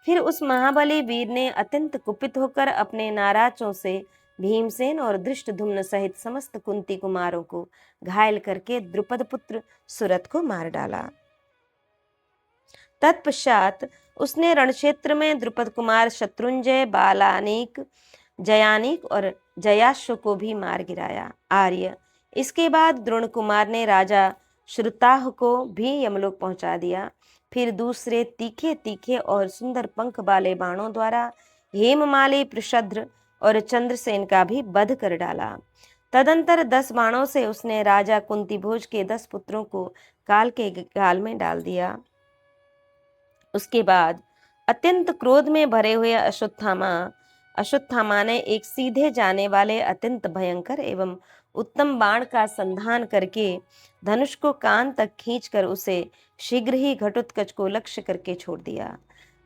फिर उस महाबली वीर ने अत्यंत कुपित होकर अपने नाराजों से भीमसेन और धृष्टद्युम्न सहित समस्त कुंती कुमारों को घायल करके द्रुपद पुत्र सुरथ को मार डाला। तत्पश्चात उसने रणक्षेत्र में द्रुपद कुमार शत्रुंजय, बालानीक, जयानीक और जयाश्व को भी मार गिराया। आर्य, इसके बाद द्रोण कुमार ने राजा श्रुताह को भी यमलोक पहुंचा दिया। फिर दूसरे तीखे तीखे और सुंदर पंख वाले बाणों द्वारा हेममाली, पृषद्र और चंद्रसेन का भी वध कर डाला। तदंतर 10 बाणों से उसने राजा कुंतीभोज के 10 पुत्रों को काल के गाल में डाल दिया। उसके बाद अत्यंत क्रोध में भरे हुए अश्वत्थामा ने एक सीधे जाने वाले अत्यंत भयंकर एवं उत्तम बाण का संधान करके धनुष को कान तक खींचकर उसे शीघ्र ही घटोत्कच को लक्ष्य करके छोड़ दिया।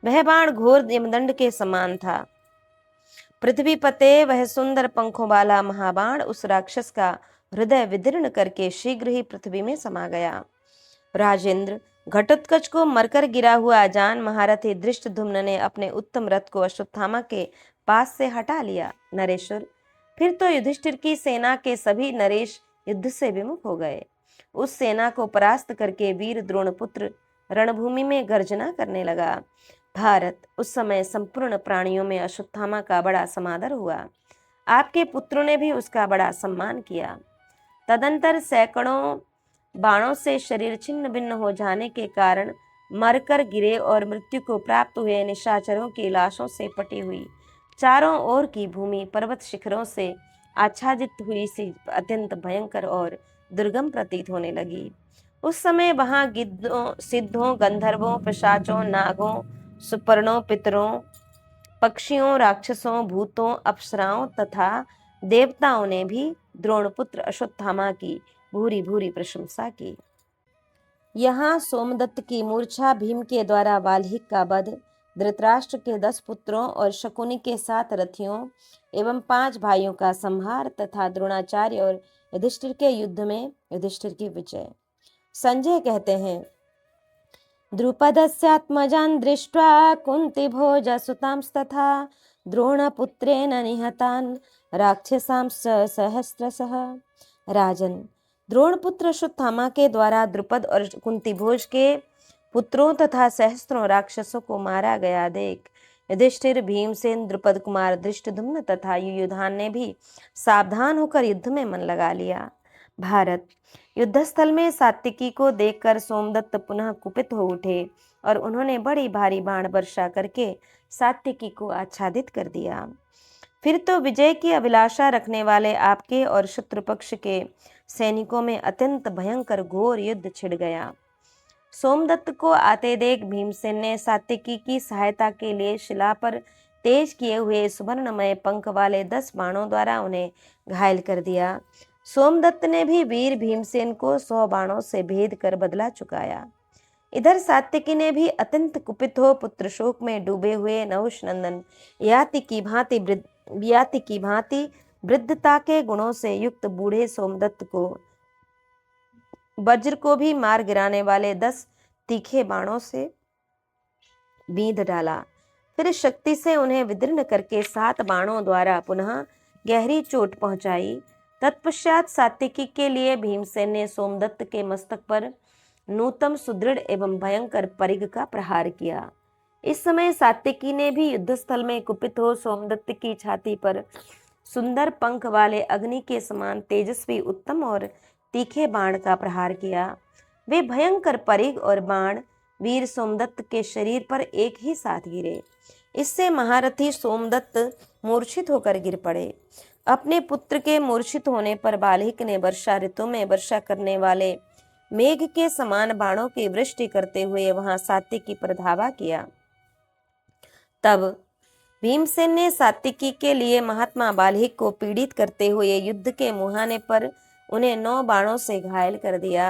वह बाण घोर यमदंड के समान था। पृथ्वी पते वह सुंदर पंखों वाला महाबाण उस राक्षस का हृदय विदीर्ण करके शीघ्र ही पृथ्वी में समा गया। राजेंद्र, घटोत्कच को मरकर गिरा हुआ जान महारथी धृष्टद्युम्न ने अपने उत्तम रथ को अश्वत्थामा के पास से हटा लिया। नरेश्वर, फिर तो युधिष्ठिर की सेना के सभी नरेश युद्ध से विमुख हो गए। उस सेना को परास्त करके वीर द्रोणपुत्र रणभूमि में गर्जना करने लगा। भारत, उस समय संपूर्ण प्राणियों में अश्वत्थामा का बड़ा समादर हुआ। आपके पुत्रों ने भी उसका बड़ा सम्मान किया। तदंतर सैकड़ों बाणों से शरीर छिन्न भिन्न हो जाने के कारण मरकर गिरे और मृत्यु को प्राप्त हुए निशाचरों की लाशों से पटी हुई चारों ओर की भूमि पर्वत शिखरों से आच्छादित हुई सी अत्यंत भयंकर और दुर्गम प्रतीत होने लगी। उस समय वहां गिद्धों, सिद्धों, गंधर्वों, पिशाचों, नागों, सुपर्णों, पितरों, पक्षियों, राक्षसों, भूतों, अप्सराओं तथा देवताओं ने भी द्रोणपुत्र अश्वत्थामा की भूरी भूरी प्रशंसा की। यहाँ सोमदत्त की मूर्छा, भीम के द्वारा बाल्हिक का वध, धृतराष्ट्र के 10 पुत्रों और शकुनि के 7 रथियों एवं 5 भाइयों का संहार तथा द्रोणाचार्य और युधिष्ठिर के युद्ध में युधिष्ठिर की विजय। संजय कहते हैं, द्रुपदस्यात्मजान् दृष्ट्वा कुन्तीभोज सुतांस्तथा द्रोणपुत्रेण निहतान् राक्षसांश्च सहस्रशः। राजन, द्रोणपुत्र अश्वत्थामा के द्वारा द्रुपद और कुंतीभोज के पुत्रों तथा सहस्त्रों राक्षसों को मारा गया देख युधिष्ठिर, भीमसेन, द्रुपद कुमार धृष्टद्युम्न तथा युयुधान ने भी सावधान होकर युद्ध में मन लगा लिया। भारत, युद्धस्थल में सात्विकी को देखकर सोमदत्त पुनः कुपित हो उठे और उन्होंने बड़ी भारी बाण वर्षा करके सात्विकी को आच्छादित कर दिया। फिर तो विजय की अभिलाषा रखने वाले आपके और शत्रु पक्ष के सैनिकों में अत्यंत भयंकर घोर युद्ध छिड़ गया। सोमदत्त को आते देख भीमसेन ने सात्विकी की सहायता के लिए शिला पर तेज किए हुए सुवर्णमय पंख वाले 10 बाणों द्वारा उन्हें घायल कर दिया। सोमदत्त ने भी वीर भीमसेन को 100 बाणों से भेद कर बदला चुकाया। इधर सात्विकी ने भी अत्यंत कुपित हो पुत्र शोक में डूबे हुए नहुष नंदन याति की भांति वृद्धता के गुणों से युक्त बूढ़े सोमदत्त को वज्र को भी मार गिराने वाले 10 तीखे बाणों से बींध डाला। फिर शक्ति से उन्हें विदीर्ण करके 7 बाणों द्वारा पुनः गहरी चोट पहुंचाई। तत्पश्चात सात्विकी के लिए भीमसेन ने सोमदत्त के मस्तक पर नूतन सुदृढ़ एवं भयंकर परिघ का प्रहार किया। इस समय सात्विकी ने भी युद्धस्थल में कुपित हो सोमदत्त की छाती पर सुंदर पंख वाले अग्नि के समान तेजस्वी उत्तम और तीखे बाण का प्रहार किया। वे भयंकर परिघ और बाण वीर सोमदत्त के शरीर पर एक ही साथ गिरे। इससे महारथी सोमदत्त मूर्छित होकर गिर पड़े। अपने पुत्र के मूर्छित होने पर बाल्हिक ने वर्षा ऋतु में वर्षा करने वाले मेघ के समान बाणों की वृष्टि करते हुए वहां सात्विकी पर धावा किया। तब भीमसेन ने सात्विकी के लिए महात्मा बाल्हिक को पीड़ित करते हुए युद्ध के मुहाने पर उन्हें 9 बाणों से घायल कर दिया।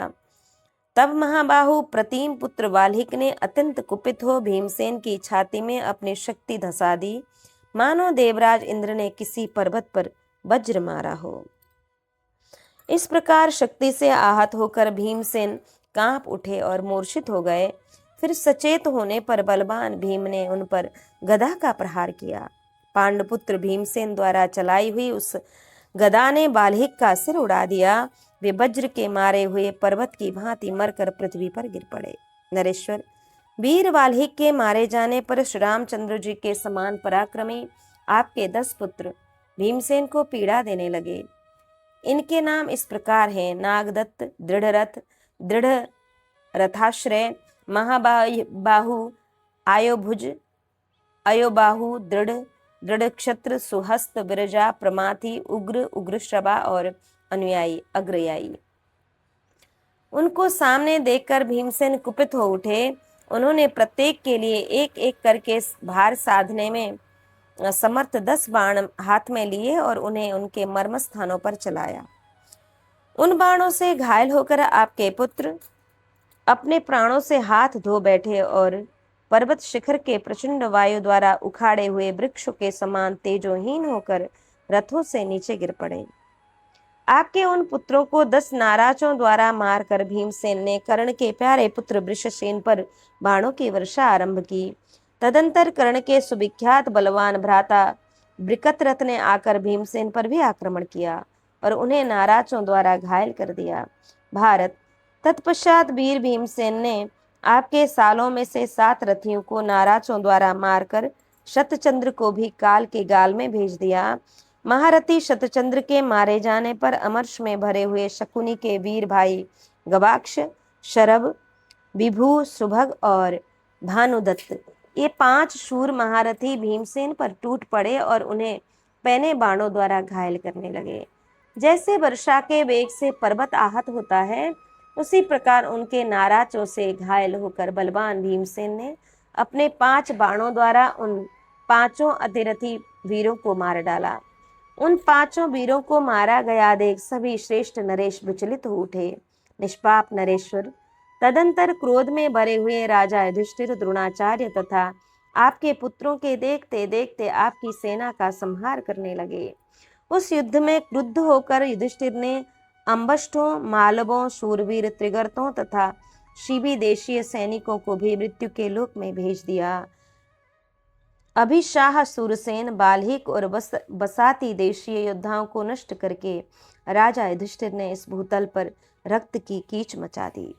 तब महाबाहु प्रतिम पुत्र बाल्हिक ने अत्यंत कुपित हो भीमसेन की छाती में अपनी शक्ति धंसा दी, मानो देवराज इंद्र ने किसी पर्वत पर वज्र मारा हो। इस प्रकार शक्ति से आहत होकर भीमसेन कांप उठे और मूर्छित हो गए। फिर सचेत होने पर बलवान भीम ने उन पर गदा का प्रहार किया। पांडुपुत्र भीमसेन द्वारा चलाई हुई उस गदा ने बाल्हिक का सिर उड़ा दिया। वे वज्र के मारे हुए पर्वत की भांति मरकर पृथ्वी पर गिर पड़े। नरेश्वर, वीर बाल्हिक के मारे जाने पर श्री रामचंद्र जी के समान पराक्रमी आपके 10 पुत्र भीमसेन को पीड़ा देने लगे। इनके नाम इस प्रकार हैं: नागदत्त, दृढ़रथ, दृढ़ रथाश्रय, महाबाहु, आयोभुज, अयोबाहु, दृढ़, दृढ़क्षत्र, सुहस्त, विरजा, प्रमाथी, उग्र, उग्रश्रवा और अनुयायी, अग्रयायी। उनको सामने देखकर भीमसेन कुपित हो उठे। उन्होंने प्रत्येक के लिए एक एक करके भार साधने में समर्थ 10 बाण हाथ में लिए और उन्हें उनके मर्म स्थानों पर चलाया। उन बाणों से घायल होकर आपके पुत्र अपने प्राणों से हाथ धो बैठे और पर्वत शिखर के प्रचंड वायु द्वारा उखाड़े हुए वृक्षों के समान तेजोहीन होकर रथों से नीचे गिर पड़े। आपके उन पुत्रों को 10 नाराजों द्वारा मारकर भीमसेन ने कर्ण के प्यारे पुत्र वृषसेन पर बाणों की वर्षा आरंभ की। तदंतर कर्ण के सुविख्यात बलवान भ्राता बृकतरथ ने आकर भीमसेन पर भी आक्रमण किया और उन्हें नाराजों द्वारा घायल कर दिया। भारत, तत्पश्चात वीर भीमसेन ने आपके सालों में से 7 रथियों को नाराजों द्वारा मारकर शतचंद्र को भी काल के गाल में भेज दिया। महारथी शतचंद्र के मारे जाने पर अमर्ष में भरे हुए शकुनी के वीर भाई गवाक्ष, शरभ, विभु, सुभग और भानुदत्त, ये 5 शूर महारथी भीमसेन पर टूट पड़े और उन्हें पैने बाणों द्वारा घायल करने लगे। जैसे वर्षा के वेग से पर्वत आहत होता है, उसी प्रकार उनके नाराजों से घायल होकर बलवान भीमसेन ने अपने 5 बाणों द्वारा उन 5 अतिरथी वीरों को मार डाला। उन 5 वीरों को मारा गया देख सभी श्रेष्ठ नरेश विचलित हो उठे। निष्पाप नरेश्वर, तदंतर क्रोध में भरे हुए राजा युधिष्ठिर, द्रोणाचार्य तथा आपके पुत्रों के देखते देखते आपकी सेना का संहार करने लगे। उस युद्ध में क्रुद्ध होकर युधिष्ठिर ने अंबष्ठों, मालवों, शूरवीर त्रिगर्तों तथा शिबी देशीय सैनिकों को भी मृत्यु के लोक में भेज दिया। अभिशाह, सूरसेन, बाल्हिक और बसाती देशीय योद्धाओं को नष्ट करके राजा युधिष्ठिर ने इस भूतल पर रक्त की कीच मचा दी।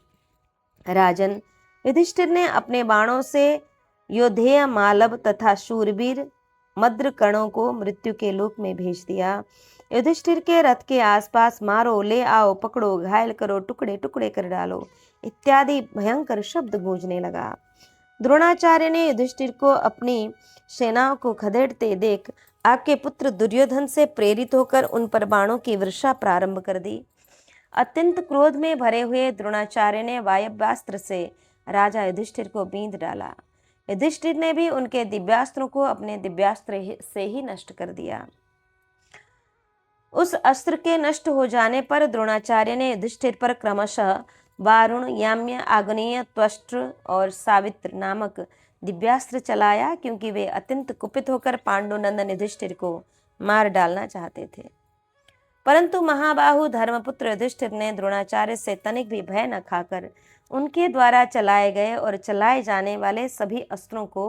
राजन, युधिष्ठिर ने अपने बाणों से योधेय, मालव तथा शूरवीर मद्रकर्णों को मृत्यु के लोक में भेज दिया। युधिष्ठिर के रथ के आसपास मारो, ले आओ, पकड़ो, घायल करो, टुकड़े टुकड़े कर डालो इत्यादि भयंकर शब्द गूंजने लगा। द्रोणाचार्य ने युधिष्ठिर को अपनी सेनाओं को खदेड़ते देख आपके पुत्र दुर्योधन से प्रेरित होकर उन पर बाणों की वर्षा प्रारंभ कर दी। अत्यंत क्रोध में भरे हुए द्रोणाचार्य ने वायव्यास्त्र से राजा युधिष्ठिर को बींध डाला। युधिष्ठिर ने भी उनके दिव्यास्त्रों को अपने दिव्यास्त्र से ही नष्ट कर दिया। उस अस्त्र के नष्ट हो जाने पर द्रोणाचार्य ने युधिष्ठिर पर क्रमशः वारुण, याम्य, आग्नेय, त्वष्ट्र और सावित्र नामक दिव्यास्त्र चलाया, क्योंकि वे अत्यंत कुपित होकर पांडुनंदन युधिष्ठिर को मार डालना चाहते थे। परंतु महाबाहु धर्मपुत्र युधिष्ठिर ने द्रोणाचार्य से तनिक भी भय न खाकर उनके द्वारा चलाए गए और चलाए जाने वाले सभी अस्त्रों को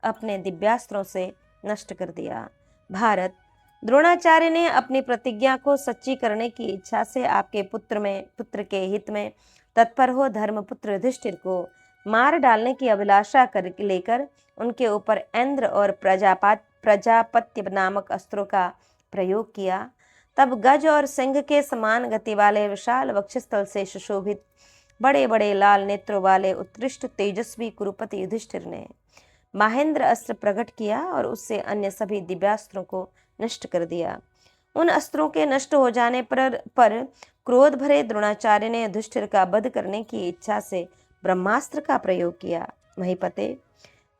अपने दिव्यास्त्रों से नष्ट कर दिया। भारत, द्रोणाचार्य ने अपनी प्रतिज्ञा को सच्ची करने की इच्छा से आपके पुत्र के हित में तत्पर हो धर्मपुत्र युधिष्ठिर को मार डालने की अभिलाषा कर लेकर उनके ऊपर इंद्र और प्रजापत्य नामक अस्त्रों का प्रयोग किया। तब गज और सिंह के समान गति वाले विशाल वक्षस्थल से सुशोभित बड़े बड़े लाल नेत्रों वाले उत्कृष्ट तेजस्वी कुरुपति युधिष्ठिर ने महेंद्र अस्त्र प्रकट किया और उससे अन्य सभी दिव्यास्त्रों को नष्ट कर दिया। उन अस्त्रों के नष्ट हो जाने पर क्रोध भरे द्रोणाचार्य ने युधिष्ठिर का वध करने की इच्छा से ब्रह्मास्त्र का प्रयोग किया। महीपते,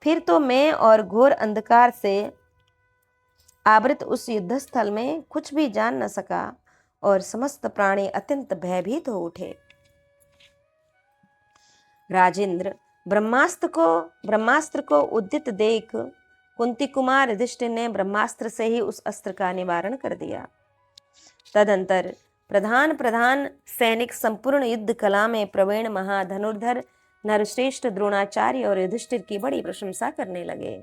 फिर तो मैं और घोर अंधकार से आवृत उस युद्ध स्थल में कुछ भी जान न सका और समस्त प्राणी अत्यंत भयभीत हो उठे। राजेंद्र, ब्रह्मास्त्र को उद्यत देख कुंती कुमार युधिष्ठिर ने ब्रह्मास्त्र से ही उस अस्त्र का निवारण कर दिया। तदंतर प्रधान सैनिक संपूर्ण युद्ध कला में प्रवीण महाधनुर्धर नरश्रेष्ठ द्रोणाचार्य और युधिष्ठिर की बड़ी प्रशंसा करने लगे।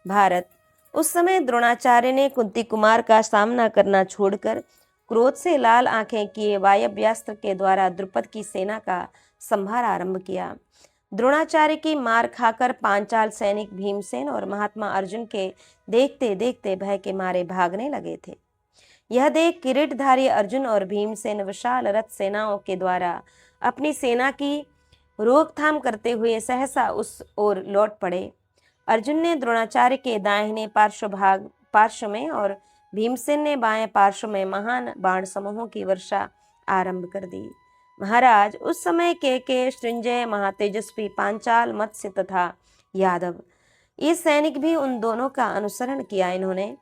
भारत, उस समय द्रोणाचार्य ने कुंती कुमार का सामना करना छोड़कर क्रोध से लाल आंखें किए वायव्यास्त्र के द्वारा द्रुपद की सेना का संहार आरंभ किया। द्रोणाचार्य की मार खाकर पांचाल सैनिक भीमसेन और महात्मा अर्जुन के देखते देखते भय के मारे भागने लगे थे। यह देख किरीटधारी अर्जुन और भीमसेन विशाल रथ सेनाओं के द्वारा अपनी सेना की रोकथाम करते हुए सहसा उस ओर लौट पड़े। अर्जुन ने द्रोणाचार्य के दाहिने पार्श्व में और भीमसेन ने बाएं पार्श्व में महान बाण समूहों की वर्षा आरंभ कर दी। महाराज, उस समय के सृंजय महातेजस्वी पांचाल मत्स्य तथा यादव ये सैनिक भी उन दोनों का अनुसरण किया। इन्होंने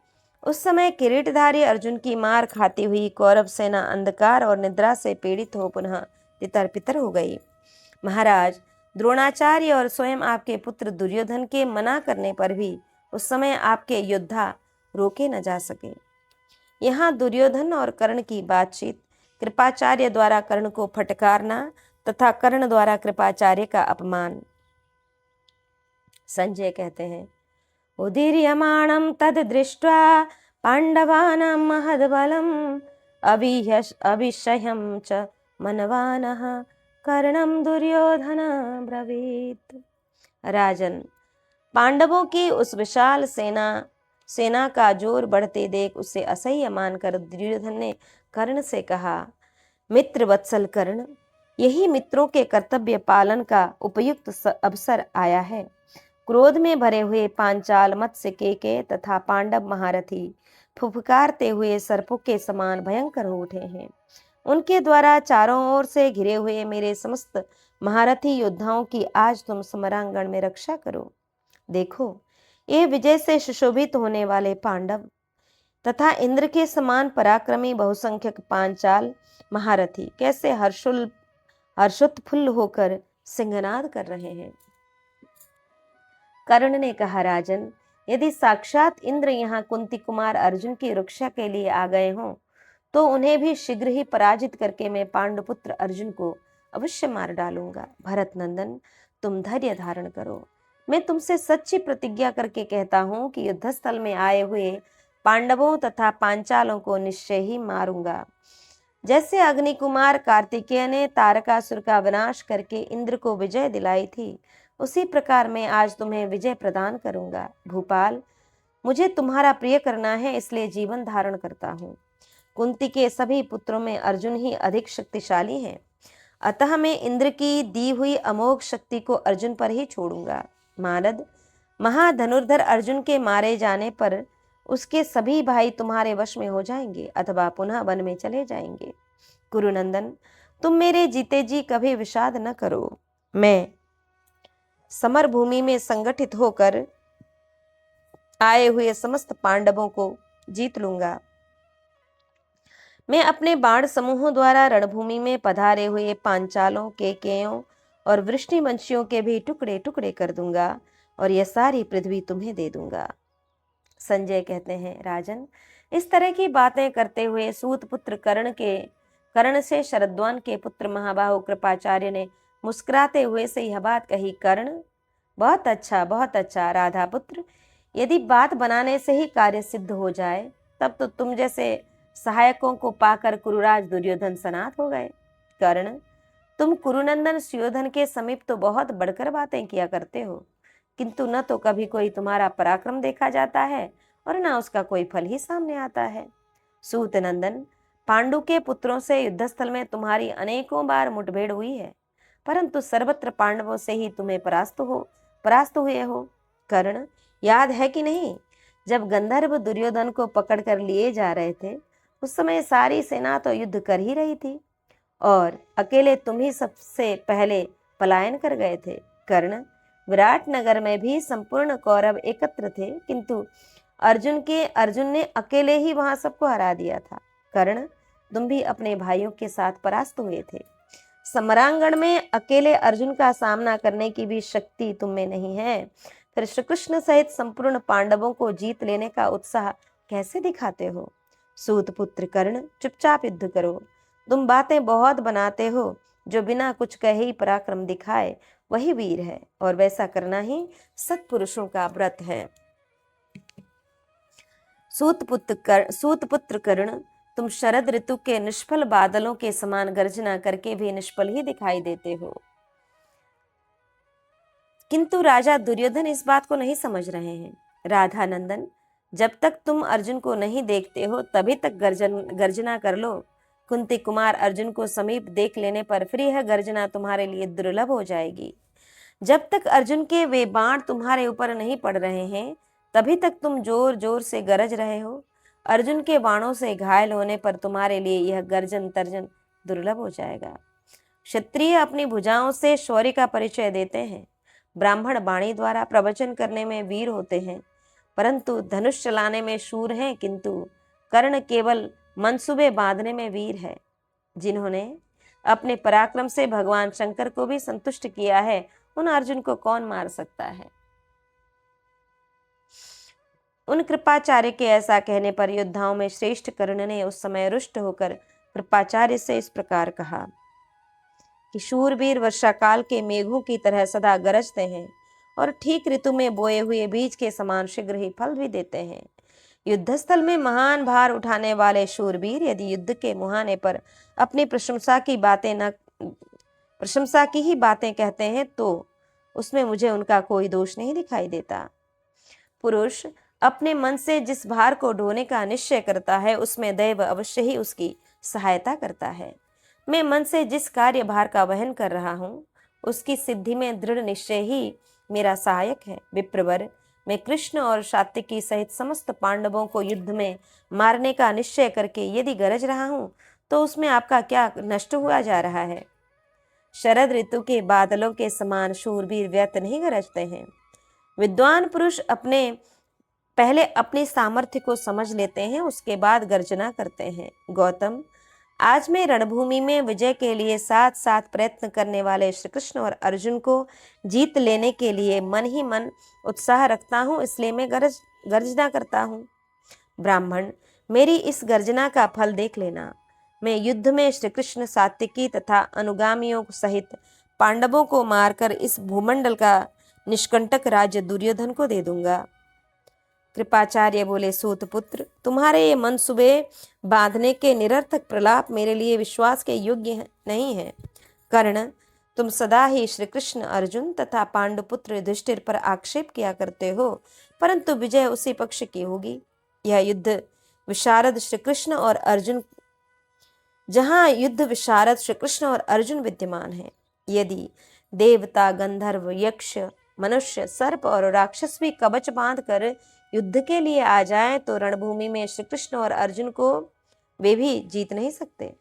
उस समय किरीटधारी अर्जुन की मार खाती हुई कौरव सेना अंधकार और निद्रा से पीड़ित हो पुनः तितर पितर हो गई। महाराज, द्रोणाचार्य और स्वयं आपके पुत्र दुर्योधन के मना करने पर भी उस समय आपके योद्धा रोके न जा सके। यहाँ दुर्योधन और कर्ण की बातचीत, कृपाचार्य द्वारा कर्ण को फटकारना तथा कर्ण द्वारा कृपाचार्य का अपमान। संजय कहते हैं, उदीर्यमाणं तद दृष्ट्वा पांडवानां महद्बलम् अभिशयं च मनवानः कर्णं दुर्योधन ब्रवीत। राजन, पांडवों की उस विशाल सेना का जोर बढ़ते देख उसे असह्य मानकर दुर्योधन ने कर्ण से कहा, मित्र वत्सल कर्ण, यही मित्रों के कर्तव्य पालन का उपयुक्त अवसर आया है। क्रोध में भरे हुए पांचाल मत्स्य के तथा पांडव महारथी फुफकारते हुए सर्पों के समान भयंकर हो उठे हैं। उनके द्वारा चारों ओर से घिरे हुए मेरे समस्त महारथी योद्धाओं की आज तुम समरांगण में रक्षा करो। देखो, ये विजय से सुशोभित होने वाले पांडव तथा इंद्र के समान पराक्रमी बहुसंख्यक पांचाल महारथी कैसे हर्षोत्फुल्ल होकर सिंहनाद कर रहे हैं। कर्ण ने कहा, राजन, यदि साक्षात इंद्र यहाँ कुंती कुमार अर्जुन की रक्षा के लिए आ गए हों तो उन्हें भी शीघ्र ही पराजित करके मैं पांडुपुत्र अर्जुन को अवश्य मार डालूंगा। भरत नंदन, तुम धैर्य धारण करो। मैं तुमसे सच्ची प्रतिज्ञा करके कहता हूँ कि युद्धस्थल में आए हुए पांडवों तथा पांचालों को निश्चय ही मारूंगा। जैसे अग्निकुमार कार्तिकेय ने तारकासुर का विनाश करके इंद्र को विजय दिलाई थी, उसी प्रकार मैं आज तुम्हें विजय प्रदान करूंगा। भूपाल, मुझे तुम्हारा प्रिय करना है, इसलिए जीवन धारण करता हूँ। कुंती के सभी पुत्रों में अर्जुन ही अधिक शक्तिशाली है, अतः मैं इंद्र की दी हुई अमोघ शक्ति को अर्जुन पर ही छोड़ूंगा। मानद, महाधनुर्धर अर्जुन के मारे जाने पर उसके सभी भाई तुम्हारे वश में हो जाएंगे अथवा पुनः वन में चले जाएंगे। कुरुनंदन, तुम मेरे जीते जी कभी विषाद न करो। मैं समर भूमि में संगठित होकर आए हुए समस्त पांडवों को जीत लूंगा। मैं अपने बाण समूहों द्वारा रणभूमि में पधारे हुए पांचालों, केकयों और वृष्णिवंशियों के भी टुकड़े टुकड़े कर दूंगा और यह सारी पृथ्वी तुम्हें दे दूंगा। संजय कहते हैं, राजन, इस तरह की बातें करते हुए सूत पुत्र कर्ण से शरद्वान के पुत्र महाबाहु कृपाचार्य ने मुस्कुराते हुए से यह बात कही, कर्ण, बहुत अच्छा राधा पुत्र, यदि बात बनाने से ही कार्य सिद्ध हो जाए तब तो तुम जैसे सहायकों को पाकर कुरुराज दुर्योधन सनाथ हो गए। कर्ण, तुम कुरुनंदन सुयोधन के समीप तो बहुत बढ़कर बातें किया करते हो, किंतु न तो कभी कोई तुम्हारा पराक्रम देखा जाता है और न उसका कोई फल ही सामने आता है। सूत नंदन, पांडु के पुत्रों से युद्धस्थल में तुम्हारी अनेकों बार मुठभेड़ हुई है, परंतु सर्वत्र पांडवों से ही तुम्हें परास्त हुए हो। कर्ण, याद है कि नहीं, जब गंधर्व दुर्योधन को पकड़कर लिए जा रहे थे उस समय सारी सेना तो युद्ध कर ही रही थी और अकेले तुम ही सबसे पहले पलायन कर गए थे। कर्ण, विराट नगर में भी संपूर्ण कौरव एकत्र थे, किंतु अर्जुन ने अकेले ही वहां सबको हरा दिया था। कर्ण, तुम भी अपने भाइयों के साथ परास्त हुए थे। समरांगण में अकेले अर्जुन का सामना करने की भी शक्ति तुम में नहीं है, फिर श्री कृष्ण सहित संपूर्ण पांडवों को जीत लेने का उत्साह कैसे दिखाते हो? सूत पुत्र कर्ण, चुपचाप युद्ध करो। तुम बातें बहुत बनाते हो, जो बिना कुछ कहे ही पराक्रम दिखाए वही वीर है, और वैसा करना ही सत्पुरुषों का व्रत है। सूत पुत्र कर्ण, तुम शरद ऋतु के निष्फल बादलों के समान गर्जना करके भी निष्फल ही दिखाई देते हो। किंतु राजा दुर्योधन इस बात को नहीं समझ रहे हैं। राधा नंदन, जब तक तुम अर्जुन को नहीं देखते हो तभी तक गर्जना कर लो। कुंती कुमार अर्जुन को समीप देख लेने पर फिर यह गर्जना तुम्हारे लिए दुर्लभ हो जाएगी। जब तक अर्जुन के वे बाण तुम्हारे ऊपर नहीं पड़ रहे हैं तभी तक तुम जोर जोर से गरज रहे हो। अर्जुन के बाणों से घायल होने पर तुम्हारे लिए यह गर्जन तर्जन दुर्लभ हो जाएगा। क्षत्रिय अपनी भुजाओं से शौर्य का परिचय देते हैं, ब्राह्मण वाणी द्वारा प्रवचन करने में वीर होते हैं, परंतु धनुष चलाने में शूर हैं, किंतु कर्ण केवल मनसूबे बांधने में वीर है। जिन्होंने अपने पराक्रम से भगवान शंकर को भी संतुष्ट किया है, उन अर्जुन को कौन मार सकता है? उन कृपाचार्य के ऐसा कहने पर योद्धाओं में श्रेष्ठ कर्ण ने उस समय रुष्ट होकर कृपाचार्य से इस प्रकार कहा कि शूरवीर वर्षा काल के मेघों की तरह सदा गरजते हैं और ठीक ऋतु में बोए हुए बीज के समान शीघ्र ही फल भी देते हैं। युद्धस्थल में महान भार उठाने वाले शूरवीर यदि युद्ध के मुहाने पर अपनी प्रशंसा की ही बातें कहते हैं तो उसमें मुझे उनका कोई दोष नहीं दिखाई देता। पुरुष अपने मन से जिस भार को ढोने का निश्चय करता है उसमें दैव अवश्य ही उसकी सहायता करता है। मैं मन से जिस कार्य भार का वहन कर रहा हूँ उसकी सिद्धि में दृढ़ निश्चय ही मेरा सहायक है। विप्रवर, मैं कृष्ण और सात्विकी सहित समस्त पांडवों को युद्ध में मारने का निश्चय करके यदि गरज रहा हूँ तो उसमें आपका क्या नष्ट हुआ जा रहा है? शरद ऋतु के बादलों के समान शूरवीर व्यर्थ नहीं गरजते हैं। विद्वान पुरुष पहले अपनी सामर्थ्य को समझ लेते हैं, उसके बाद गर्जना करते हैं। गौतम, आज मैं रणभूमि में विजय के लिए साथ साथ प्रयत्न करने वाले श्री कृष्ण और अर्जुन को जीत लेने के लिए मन ही मन उत्साह रखता हूँ, इसलिए मैं गर्जना करता हूँ। ब्राह्मण, मेरी इस गर्जना का फल देख लेना। मैं युद्ध में श्री कृष्ण, सात्विकी तथा अनुगामियों सहित पांडवों को मारकर इस भूमंडल का निष्कंटक राज्य दुर्योधन को दे दूंगा। कृपाचार्य बोले, सूतपुत्र, तुम्हारे ये मनसूबे बांधने के निरर्थक प्रलाप मेरे लिए विश्वास के योग्य नहीं है। कर्ण, तुम सदा ही श्री कृष्ण, अर्जुन तथा पांडुपुत्र युधिष्ठिर पर आक्षेप किया करते हो, परंतु विजय उसी पक्ष की होगी। यह युद्ध विशारद श्री कृष्ण और अर्जुन जहां युद्ध विशारद श्री कृष्ण और अर्जुन विद्यमान है, यदि देवता, गंधर्व, यक्ष, मनुष्य, सर्प और राक्षस भी कवच बांध कर युद्ध के लिए आ जाएं तो रणभूमि में श्री कृष्ण और अर्जुन को वे भी जीत नहीं सकते।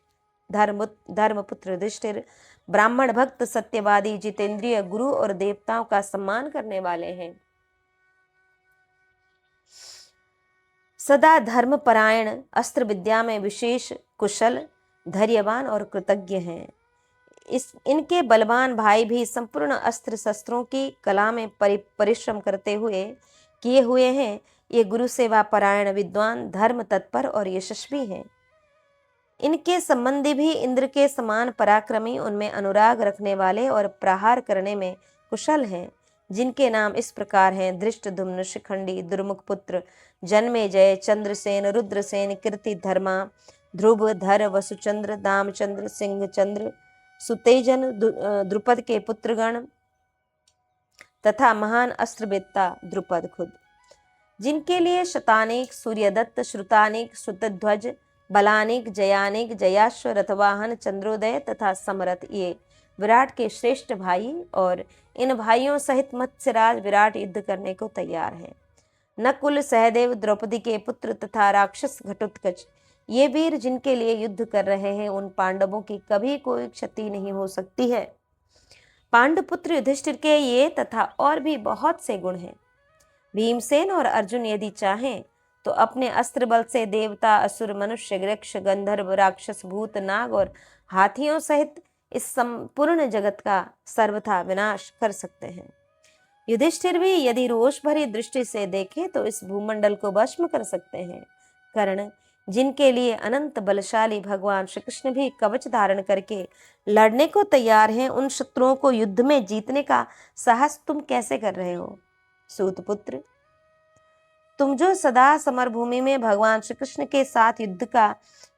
धर्मपुत्र युधिष्ठिर ब्राह्मण भक्त, सत्यवादी, जितेंद्रिय, गुरु और देवताओं का सम्मान करने वाले हैं। सदा धर्मपरायण, अस्त्र विद्या में विशेष कुशल, धैर्यवान और कृतज्ञ हैं। इनके बलवान भाई भी संपूर्ण अस्त्र शस्त्रों की कला में परिश्रम करते हुए किए हुए हैं। ये गुरु सेवा परायण, विद्वान, धर्म तत्पर और यशस्वी हैं। इनके संबंधी भी इंद्र के समान पराक्रमी, उनमें अनुराग रखने वाले और प्रहार करने में कुशल हैं। जिनके नाम इस प्रकार हैं: धृष्टद्युम्न, शिखंडी, दुर्मुख पुत्र, जन्मेजय, चंद्रसेन, रुद्रसेन, कीर्ति धर्मा, ध्रुव, धर, वसुचंद्र, दामचंद्र, सिंहचंद्र, सुतेजन, द्रुपद के पुत्रगण तथा महान अस्त्रवेत्ता द्रुपद खुद, जिनके लिए शतानेक, सूर्यदत्त, श्रुतानेक, श्रुतध्वज, बलानेक, जयानेक, जयाश्व, रथवाहन, चंद्रोदय तथा समरथ, ये विराट के श्रेष्ठ भाई और इन भाइयों सहित मत्स्यराज विराट युद्ध करने को तैयार हैं। नकुल, सहदेव, द्रौपदी के पुत्र तथा राक्षस घटोत्कच, ये वीर जिनके लिए युद्ध कर रहे हैं, उन पांडवों की कभी कोई क्षति नहीं हो सकती है। पांडुपुत्र युधिष्ठिर के ये तथा और भी बहुत से गुण हैं। भीमसेन और अर्जुन यदि चाहें तो अपने अस्त्र बल से देवता, असुर, मनुष्य, वृक्ष, गंधर्व, राक्षस, भूत, नाग और हाथियों सहित इस संपूर्ण जगत का सर्वथा विनाश कर सकते हैं। युधिष्ठिर भी यदि रोष भरी दृष्टि से देखें तो इस भूमंडल को भस्म कर सकते हैं। कर्ण, जिनके लिए अनंत बलशाली भगवान श्री कृष्ण भी कवच धारण करके लड़ने को तैयार हैं, उन शत्रुओं को युद्ध में जीतने का साहस तुम कैसे कर रहे हो? सूतपुत्र, तुम जो सदा समरभूमि में भगवान श्री कृष्ण के साथ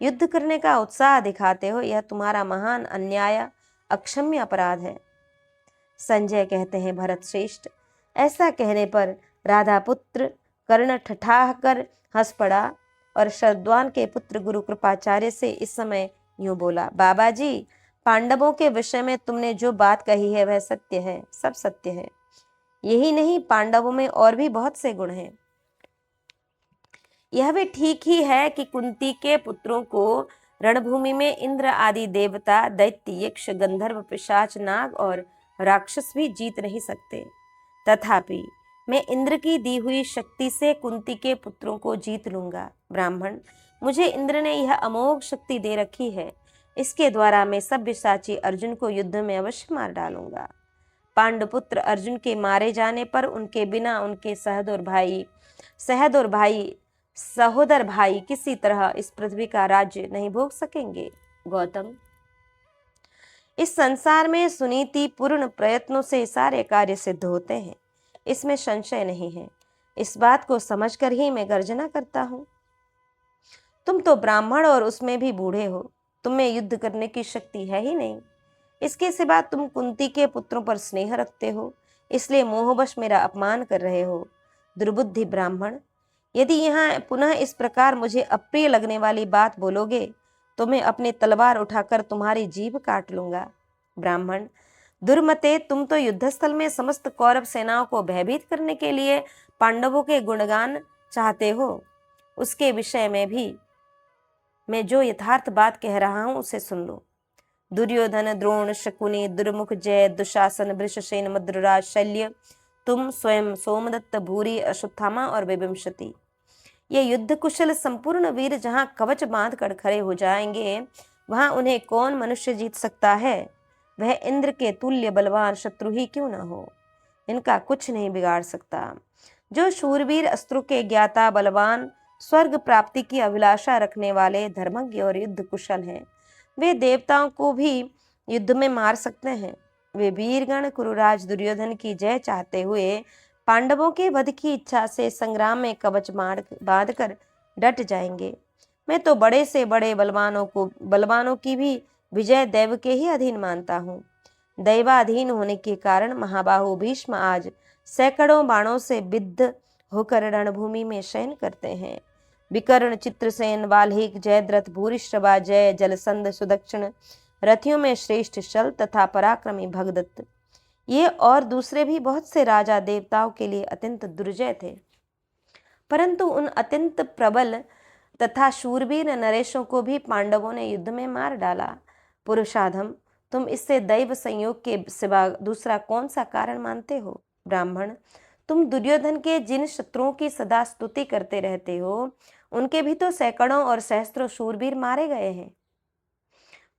युद्ध करने का उत्साह दिखाते हो, यह तुम्हारा महान अन्याय, अक्षम्य अपराध है। संजय कहते हैं, भरत श्रेष्ठ, ऐसा कहने पर राधा पुत्र कर्ण ठठाह कर हंस पड़ा और शरद्वान के पुत्र गुरु कृपाचार्य से इस समय यूं बोला, बाबा जी, पांडवों के विषय में तुमने जो बात कही है वह सत्य है, सब सत्य है। यही नहीं, पांडवों में और भी बहुत से गुण हैं। यह भी ठीक ही है कि कुंती के पुत्रों को रणभूमि में इंद्र आदि देवता, दैत्य, यक्ष, गंधर्व, पिशाच, नाग और राक्षस भी जीत नहीं सकते। तथापि मैं इंद्र की दी हुई शक्ति से कुंती के पुत्रों को जीत लूंगा। ब्राह्मण, मुझे इंद्र ने यह अमोघ शक्ति दे रखी है, इसके द्वारा मैं सब्यसाची अर्जुन को युद्ध में अवश्य मार डालूंगा। पांडुपुत्र अर्जुन के मारे जाने पर उनके बिना उनके सहोदर भाई किसी तरह इस पृथ्वी का राज्य नहीं भोग सकेंगे। गौतम, इस संसार में सुनीति पूर्ण प्रयत्नों से सारे कार्य सिद्ध होते हैं, इसमें संशय नहीं है। इस बात को समझकर ही मैं गर्जना करता हूँ। तुम तो ब्राह्मण और उसमें भी बूढ़े हो, तुम में युद्ध करने की शक्ति है ही नहीं। इसके सिवा तुम कुंती के पुत्रों पर स्नेह रखते हो, इसलिए मोहवश मेरा अपमान कर रहे हो। दुर्बुद्धि ब्राह्मण, यदि यहाँ पुनः इस प्रकार मुझे अप्रिय लगने वाली बात बोलोगे तो मैं अपनी तलवार उठाकर तुम्हारी जीभ काट लूंगा। ब्राह्मण, दुर्मते, तुम तो युद्धस्थल में समस्त कौरव सेनाओं को भयभीत करने के लिए पांडवों के गुणगान चाहते हो। उसके विषय में भी मैं जो यथार्थ बात कह रहा हूं उसे सुन लो। दुर्योधन, द्रोण, शकुनी, दुर्मुख, जय, दुशासन, वृषसेन, मद्रराज, शल्य, तुम स्वयं, सोमदत्त, भूरी, अश्वत्थामा और विभीषति, ये युद्ध कुशल संपूर्ण वीर जहां कवच बांध कर खड़े हो जाएंगे, वहां उन्हें कौन मनुष्य जीत सकता है? वह इंद्र के तुल्य बलवान शत्रु ही क्यों न हो, इनका कुछ नहीं बिगाड़ सकता। जो शूरवीर, अस्त्रों के ज्ञाता, बलवान, स्वर्ग प्राप्ति की अभिलाषा रखने वाले, धर्मज्ञ और युद्ध कुशल हैं, वे देवताओं को भी युद्ध में मार सकते हैं। वे वीरगण कुरुराज दुर्योधन की जय चाहते हुए पांडवों के वध की इच्छा से संग्राम में कवच बांध कर डट जाएंगे। मैं तो बड़े से बड़े बलवानों की भी विजय दैव के ही अधीन मानता हूँ। दैवाधीन होने के कारण महाबाहु भीष्म आज सैकड़ों बाणों से विद्ध होकर रणभूमि में शयन करते हैं। विकर्ण, चित्रसेन, वाल्हीक, जयद्रथ, भूरिश्रवा, जय, जलसंध, सुदक्षिण, रथियों में श्रेष्ठ शल तथा पराक्रमी भगदत्त, ये और दूसरे भी बहुत से राजा देवताओं के लिए अत्यंत दुर्जय थे, परंतु उन अत्यंत प्रबल तथा शूरवीर नरेशों को भी पांडवों ने युद्ध में मार डाला। पुरुषाधम, तुम इससे दैव संयोग के सिवा दूसरा कौन सा कारण मानते हो? ब्राह्मण, तुम दुर्योधन के जिन शत्रुओं की सदा स्तुति करते रहते हो, उनके भी तो सैकड़ों और सहस्त्रों शूरवीर मारे गए हैं।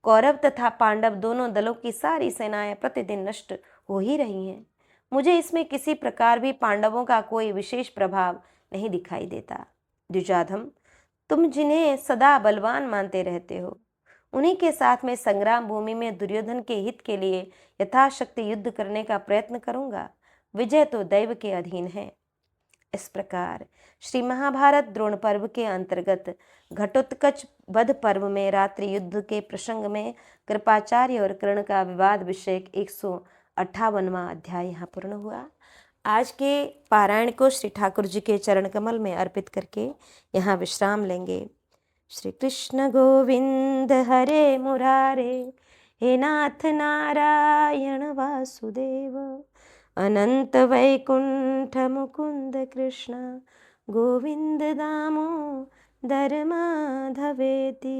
कौरव तथा पांडव दोनों दलों की सारी सेनाएं प्रतिदिन नष्ट हो ही रही हैं। मुझे इसमें किसी प्रकार भी पांडवों का कोई विशेष प्रभाव नहीं दिखाई देता। द्विजाधम, तुम जिन्हें सदा बलवान मानते रहते हो, उन्हीं के साथ में संग्राम भूमि में दुर्योधन के हित के लिए यथाशक्ति युद्ध करने का प्रयत्न करूंगा। विजय तो दैव के अधीन है। इस प्रकार श्री महाभारत द्रोण पर्व के अंतर्गत घटोत्कच वध पर्व में रात्रि युद्ध के प्रसंग में कृपाचार्य और कर्ण का विवाद विषयक 158वां अध्याय यहाँ पूर्ण हुआ। आज के पारायण को श्री ठाकुर जी के चरण कमल में अर्पित करके यहाँ विश्राम लेंगे। श्री कृष्ण गोविंद हरे मुरारे, हे नाथ नारायण वासुदेव, अनंत वैकुंठ मुकुंद कृष्ण, गोविंद दामोदर माधवेति।